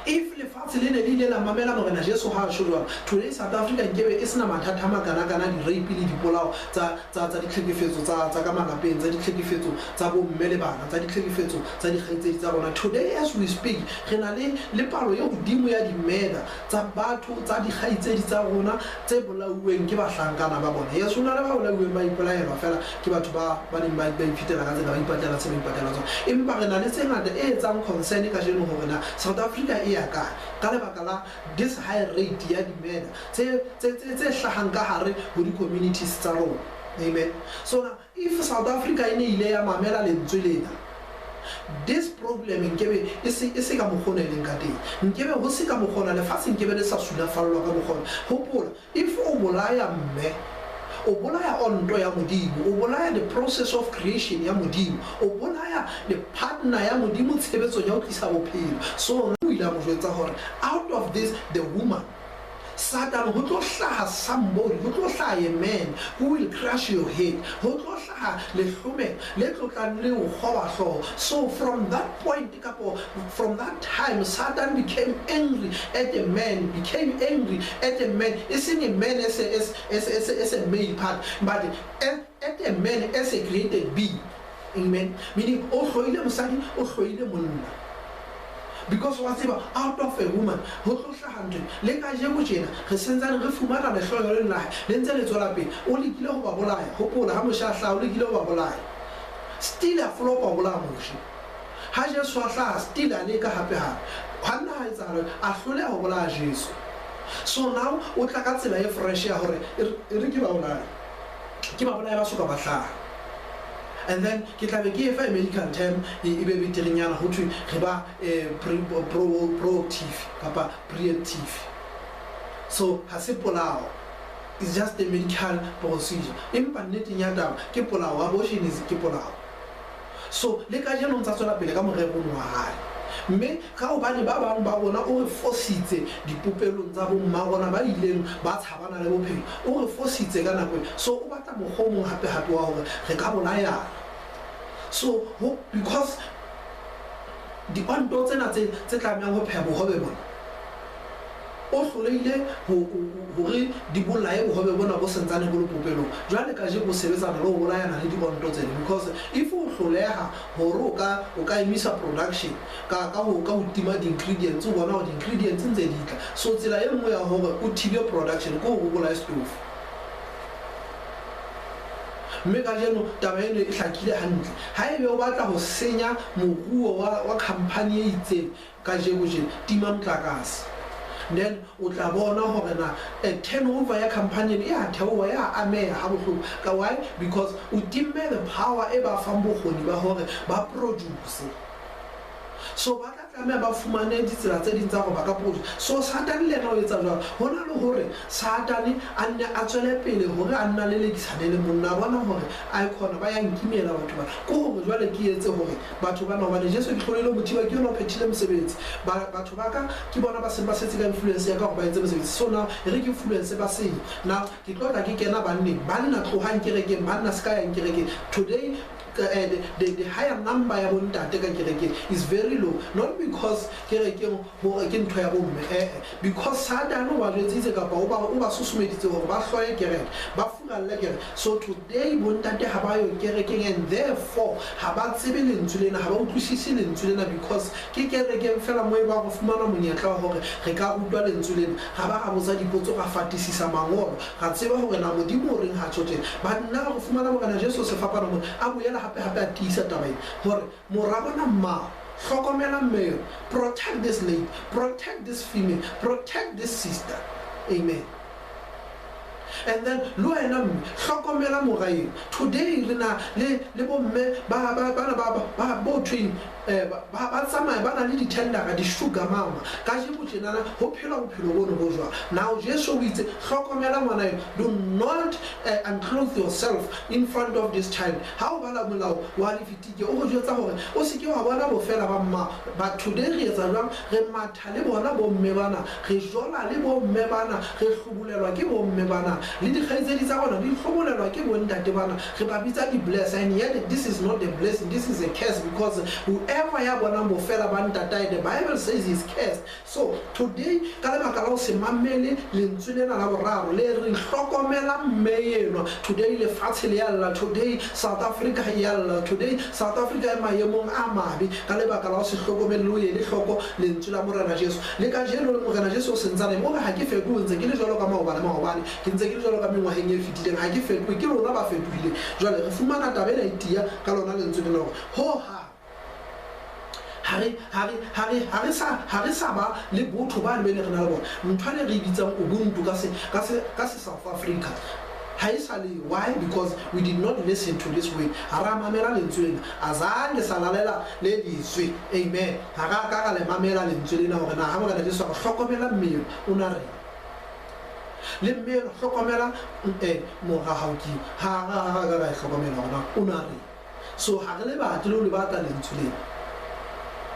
A: If lefatshe le ne le ile la mamela morena Jesu ha a shojwa today South Africa nkebe e sena mathata makana di rape le dipolao tsa ditlhekefetso tsa ka malapeng tsa ditlhekefetso tsa bo mme le bana tsa ditlhekefetso tsa dikgaitsedi tsa bona today as we speak re na le palo e godimo ya dimeda tsa batho tsa dikgaitsedi tsa rona tse bolauweng ke bahlankana ba bona yeso na le ba bolauweng ba ipolaelwa fela ke batho ba neng ba ipitela ka tsela ba ipatela tsela tsona empa re na le tse ngata e etsang concern ka jeno hore na South Africa e ya ka lebaka la this high rate ya dimena tse hlahang ka hare ho di-communities tsa rona amen. So now if South Africa e ne ile ya mamela lentswe lena this problem nkebe e se ka mokgona le nka teng nkebe ho se ka mokgona lefatshe nkebe le sa sulafallwa ka mokgona hopola if o bolaya mme o bolaya onto ya modimo o bolaya the process of creation ya modimo o bolaya the partner ya modimo tshebetso ya ho tlisa bophelo so o ile mo jwetsa hore out of this the woman Satan ho tlo hlaha somebody ho tlo hlaha a man who will crush your head ho tlo hlaha lehlume le tlotlang le o khoba hloho so from that point from that time Satan became angry at the man became angry at the man isn't a man as a male part but at the man as a created being amen meaning o hloile mosadi o hloile monna because whatever out of a woman ho tlo hlahantle le ka jebo tjena re sentsane re fumana le hloyo le nna le ntse le tswela pele o lekile go ba bolaya hopola ha moshahla o lekile go ba bolaya still a flopa bolaya moshi ha Jesu a hlaha still a le ka hape hana ha etsa a hlole go bolaya Jesu so now o tla ka tsela e fresh ya hore re ke ba bolaya ba soka ba hlaha. And then ke tla be ke fa medical term e be beterinyana ho thwe re ba proactive kapa preemptive so ha se polao it's just a medical procedure empa nnete nya taba ke polao abortion is ke polao so le ka jeno ntsa tswela pele ka morero wa hae mme ka o bane ba bang ba bona o re fositse dipopelong tsa bo mma bona ba ileng ba tshabana le bophelo o re fositse ka nako so o batla mogomong hape wa hore re ka bolaya so because di onto tsena tse tlamang ho pheha bohobe bona o hloleile hore di bolaye bohobe bona bo sentsane bo le popelong jwale ka je bo sebetsana le ho bolayana le di onto tsena because if o hloleha hore o ka emisa production ka ho tima di-ingredients o bona di ingredients ntse di tla so tsela e nngwe ya hore o thibe production ko ho bolaya stove mme ka jeno taba eno e hlakile hantle ha ebe o batla ho senya moruo wa company e itseng ka jeno tima motlakase then o tla bona hore na turnover ya company e a theoha ya ameha ha bohloko ka why because o timme the power e ba fang bokgoni ba hore ba produce so ba tla tlameha ba fumane ditsela tse ding tsa go ba ka produce so Satan le no etsa jwang hona le hore Satan a nne a tswele pele hore a nna le lekisane le monna bona hore a ikona ba ya nkimela batho ba ko hore jwale ke etse hore batho ba no ba Jesu ke hlolele motiba ke no phethile mosebetsi batho ba ka ke bona ba se ba setse ka influence ya ka go ba etse mosebetsi so now re ke influence ba se now ke tlotla ke kena banneng banna tlohang kerekeng banna ska yang kerekeng today the higher number ya bontate ka kereke is very low not because ke ntho ya bomme because Satan wa jetsitse kapa o ba susumeditse hore ba hloye kereke ba furalle kereke. So today bontate ha ba yo kerekeng, and therefore ha ba tsebe lentswe lena, ha ba utlwisise lentswe lena, because ke kerekeng fela moo ba go fumana monyetla wa hore re ka rutwa lentswe lena. Ha ba ga botsa dipotso ga fatisisa mangolo, ga tseba hore na modimo o reng ha tshotse ba nna go fumana Morena Jesu se fapana mo a boela hape a tiisa taba e hore morabona mma hlokomela mme, protect this lady, protect this female, protect this sister. Amen. And then lo ena hlokomela mogaeng. Today rena le bomme ba twin ba tsamaya ba na le ditendera di-sugar mama ka jeko tjenana go phela bophelo bono bo jwa. Now Jesu o itse hlokomela ngwana eo, do not unclothe yourself in front of this child. Ha o bala molao wa Lefitike o go jwetsa hore o se ke wa bona bofela ba mma, but today re etsa jwang? Re matha le bona bomme bana, re jola le bomme bana, re hlobulelwa ke bomme bana, le dikgaitsedi tsa bona di hlobulelwa ke bontate bana, re ba bitsa di-bless. And yet this is not a blessing, this is a curse, because whoever ya bona bofela ba ntatai, the Bible says he's cursed. So today ka lebaka la o se mamele lentswe lena la boraro le re hlokomela mme eno. Today lefatshe le yalla, today South Africa yalla, today South Africa e maemong a mabe ka lebaka la o se hlokomele lo ye le hloko lentswe la Morena Jesu. Le ka jeno le Morena Jesu o sentsane mo ha ke fetohe ntse ke le jwalo ka maobane ke ntse ke le jwalo ka mengwaheng e fetileng, ha ke fetohe, ke lona ba fetohile. Jwale re fumana tabela itia ka lona lentswe lena hore ho ha re sa ba le botho ba le re na le bona. Ntho re bitsang ubuntu ka se South Africa ha isale. Why? Because we did not listen to this way. Ara mamela lentswe lena azange salalela le litswe. Amen. Ha ka le mamela lentswe lena hore na ha Morena Jesu a hlokomela mmele o na re le mmele hlokomela mogahaoki ha ga hlokomela hona o na re. So ha re le batho le batla lentswe lena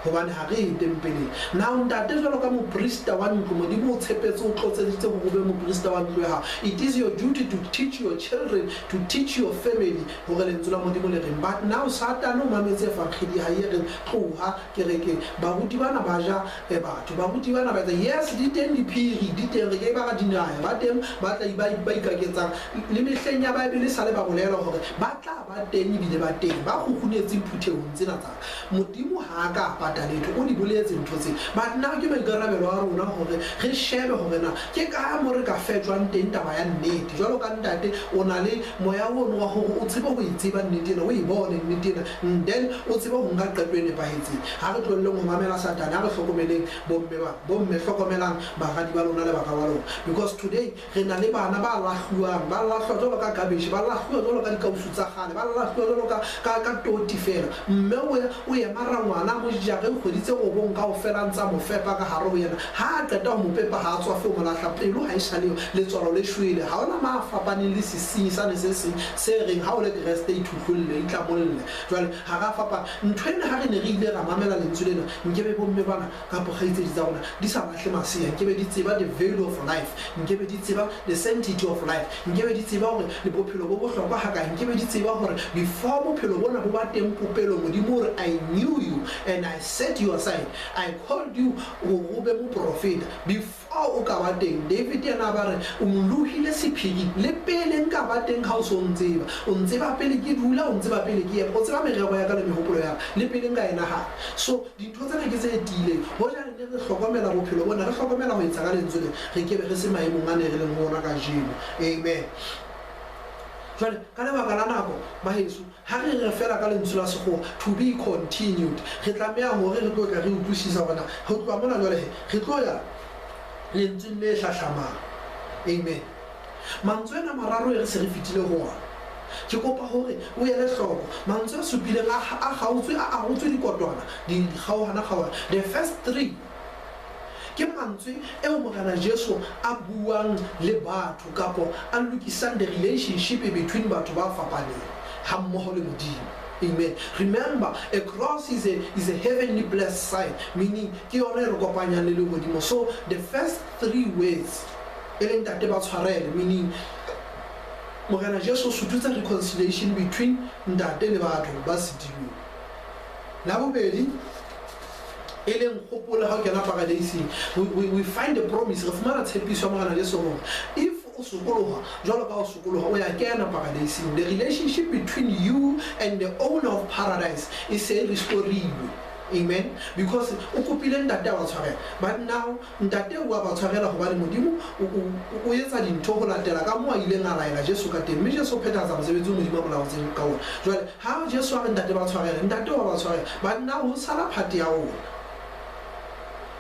A: hobane ha re tempeleng. Now ntate jwalo ka moprista wa ntlo, modimo o tshepetse o tlotseditse go be moprista wa ntlo ya hao. It is your duty to teach your children, to teach your family gore lentswe la modimo le reng. But now Satan o mametse fankgedi ha ye re tloha kereke baruti bana ba ja batho, baruti bana ba etsa yes di teng diphiri di teng re ke ba ga dinaya ba teng ba tla ba ikaketsang le mehleng ya Baebele sa le ba bolela hore ba tla ba teng ebile ba teng ba go gunetseng phuthehong tsena tsa modimo ha ka letho o di boletse ntho tse. But nna ke maikarabelo a rona hore re shebe hore na ke ka mo re ka fetjwang teng taba ya nnete. Jwalo ka ntate o na le moya ono wa hore o tsebe go itseba nnete ena, o e bone nnete ena, then o tsebe go nka qeto e nepahetseng. Ha re tloleng ho mamela Satan, ha re hlokomeleng bomme hlokomelang bagadi ba lona le baka ba lona. Because today re na le bana ba lahluwang, ba lahlwa jwalo ka cabbage, ba lahlwa jwalo ka dikausu tsa kgale, ba lahlwa jwalo ka toti fela. Mme o ya mara ngwana mo jare o kgoditse go bong ka o fela ntsa mo fepa ka hare ho yena. Ha qeta mo pepa ha tswa fe mo lahla pelo ha isale le tswalo le shwele. Ha ona ma fapaneng le sisi sa ne se reng ha o le rest e thuhlolle itla molle. Jwale ha ga fapa ntwene ha re ne re ile ra mamela lentswe lena, nkebe bomme bana ka bogaitsedi tsa bona di sa batle masia, nkebe di tseba the value of life, nkebe di tseba the sanctity of life, nkebe di tseba hore le bophelo bo bohlokwa ha ka, nkebe di tseba hore before bophelo bona bo ba teng popelo modimo hore I knew you and I set you aside, I called you go be mo prophet before o ka ba teng. David yana ba re o mlohile sephiri le pele nka ba teng ha o so ntseba, o ntseba pele ke dula, o ntseba pele ke o tseba merego ya ka le mehopolo ya le pele nka ena ha. So dintho tsena ke tse tileng ho ja le re hlokomela bophelo bona, re hlokomela ho etsa ka lentswe le re kebe re se maemong a ne re leng hona ka jeno. Amen. Jwale ka lebaka la nako baheso ha re fela ka lentswe la sekgowa to be continued, re tlameha hore re tlo ka re utlwisisa bona ho tloha mona jwale re tlo ya lentsweng le hlahlamang. Amen. Mantswe ana mararo e re se re fitile ho ona, ke kopa hore o ye le hloko mantswe a supileng a gautswe a agotswe dikotwana di kgaohana. The first 3 ke mantswe eo Morena Jesu a buang le batho kapo a lokisang the relationship between batho ba fapaneng ha mmoho le modimo. Amen. Remember, a cross is a heavenly blessed sign, meaning ke yona re kopanyang le modimo. So the first 3 words e leng tate ba tshwarele, meaning Morena Jesu sututsa reconciliation between ntate le batho ba sedilweng. La bobedi eleng kgopole ha o kena paradising. We find a promise, re fumana tshepiso ya Morena Jesu hore if o sokoloha jwalo ka o sokoloha o ya kena paradising. The relationship between you and the owner of paradise is a restorilwe. Amen. Because o kopile ntate wa tshwarela, but now ntate wa ba tshwarela hobane modimo o etsa dintho go latela ka mo a ileng a laela Jesu ka teng, mme Jesu phethahatsa mosebetsi o modimo a molaotseng ka ona. Jwale ha Jesu a re ntate ba tshwarela, ntate wa ba tshwarela, but now ho sala phati ya ona.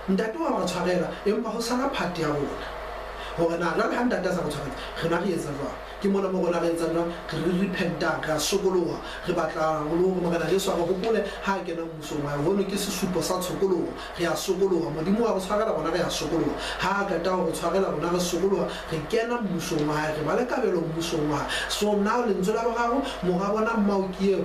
A: Ntate wa ba tshwarela empa ho sala phati ya ona hore na jwale ha ntate a sa ba tshwarela re na re etsa jwang. Ke mona mo rona re etsa jwang, re repenta, re a sokoloha, re batla ho lo Morena Jesu a re hopole ha a kena mmusong wa hae. Hono ke sesupo sa tshokoloho, re a sokoloha, modimo wa re tshwarela bona re a sokoloha. Ha a qeta ho re tshwarela bona re sokoloha, re kena mmusong wa hae, re ba le kabelo mmusong wa hae. So now lentswe la boraro mora bona Mmaoki eo,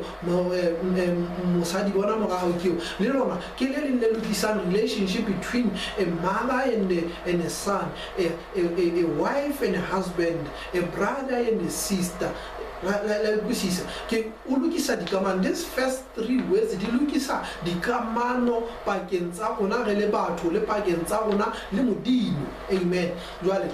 A: mosadi bona mora hao ke eo, le lona ke le leng le lokisang relationship between a mother and a son, a wife and a husband, a brother and a sister. Ke o lokisa dikamano. These first 3 words di lokisa dikamano pakeng tsa rona re le batho le pakeng tsa rona le modimo. Amen. Jwale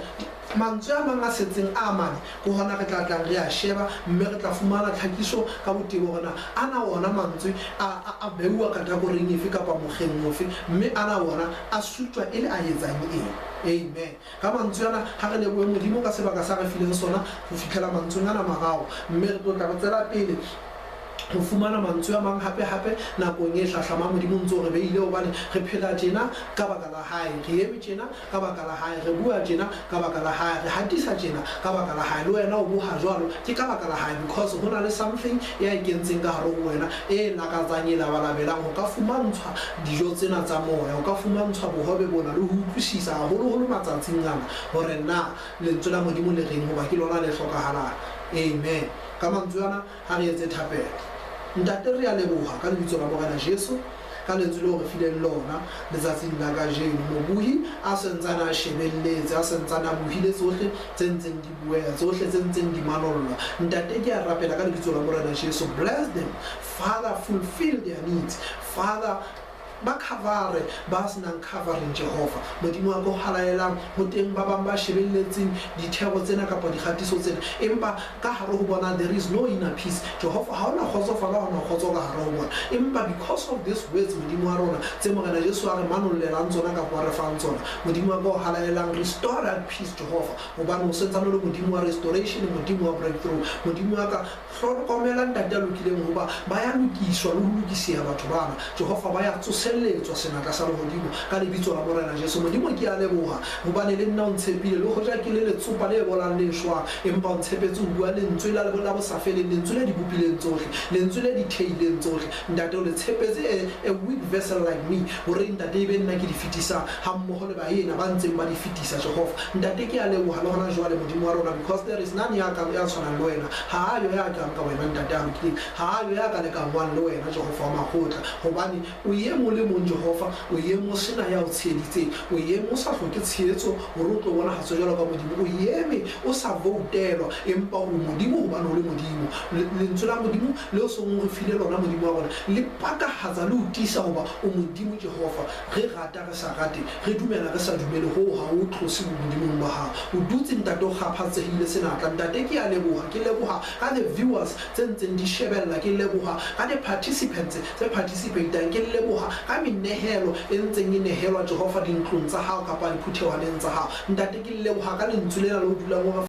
A: mantswe a mang a setseng a mane go hona re tla re a sheba, mme re tla fumana tlhakiso ka botebo gona ana ona mantswe a beua katakoring efe kapa mokgeng ofe, mme ana ona a sutwa ele a etsang eng. Amen. Ka mantswe ana ha re lebohe modimo ka sebaka sa re fileng sona go fitlhela mantsweng ana marao, mme re tla re tsela pele go fumana mantswe a mang hape nakong e hlahlama modimo ntse re beile hobane re phela tjena ka baka la hae, re eme tjena ka baka la hae, re bua tjena ka baka la hae, re hatisa tjena ka baka la hae, le wena o bua jwalo ke ka baka la hae, because ho na le something ya ikentseng ka hare ho wena e lakatsang e labalabelang ho ka fumantshwa dijo tsena tsa moya, ho ka fumantshwa bohobe bona le ho utlwisisa haholoholo matsatsing ana hore na lentswe la modimo le reng hoba ke lona le hlokahalang. Amen. Ka mantswe ana ha re etse thapelo, ntate re a leboha ka lebitso la Morena Jesu ka lentswe le o re fileng lona letsatsing la kajeno. Mobuhi a sentsana a shebelletse, a sentsana a buhile tsohle tse ntseng di bueha, tsohle tse ntseng di manollwa. Ntate ke a rapela ka lebitso la Morena Jesu, bless them Father, fulfill their needs Father, ba cover ba senang covering Jehova. Modimo a go halaelang ho teng ba bang ba shebelletseng ditheko tsena kapa dikgatiso tsena, empa ka hare ho bona there is no inner peace. Jehova ha ona kgotsofala, ha ona kgotso ka hare ho bona, empa because of this words modimo wa rona tse Morena Jesu a re manollelang tsona kapa re fang tsona, modimo a go halaelang restore that peace Jehova, hobane o sentsana le modimo wa restoration, modimo wa breakthrough, modimo a ka hlokomela ntate a lokileng hoba ba ya lokiswa le ho lokisia batho bana. Jehova ba ya tsoselletswa senatla sa lehodimo ka lebitso la Morena Jesu. Modimo ke a leboha hobane le nna o ntshepile le hoja ke le letsopa le bolang le shwang, empa o ntshepetse ho bua lentswe la bo sa feleng, lentswe le di bopileng tsohle, lentswe le di theileng tsohle. Ntate o le tshepetse a weak vessel like me hore ntate e be nna ke di fetisang ha mmoho le baena ba ntseng ba di fetisa. Jehova ntate ke a leboha le hona jwale modimo wa rona, because there is none ya tshwanang le wena, ha ayo ya ka wena ntate a lokileng, ha ayo ya ka lekangwang le wena Jehova wa makgotla, hobane o ye mo le mong Jehova, o ye mo sena ya o tsheditseng, o ye mo sa hloke tshehetso hore o tlo bona hatso jalo ka modimo, o yeme o sa voutelwa empa o modimo hobane o le modimo. Lentswe la modimo le o song re file lona modimo wa rona le pakahatsa le o tisa hoba o modimo Jehova. Re rata re sa rate, re dumela re sa dumele, ho ha o tlose modimong ba hao, o dutse ntate o kgaphatsehile senatla. Ntate ke a leboha, ke leboha ka the viewers tse ntseng di shebella, ke leboha ka the participants tse participatang, ke leboha ka menehelo e ntseng e nehelwa Jehova dintlong tsa hao kapa diphuthelwaneng tsa hao. Ntate ke leboha ka lentswe lena le o dulang o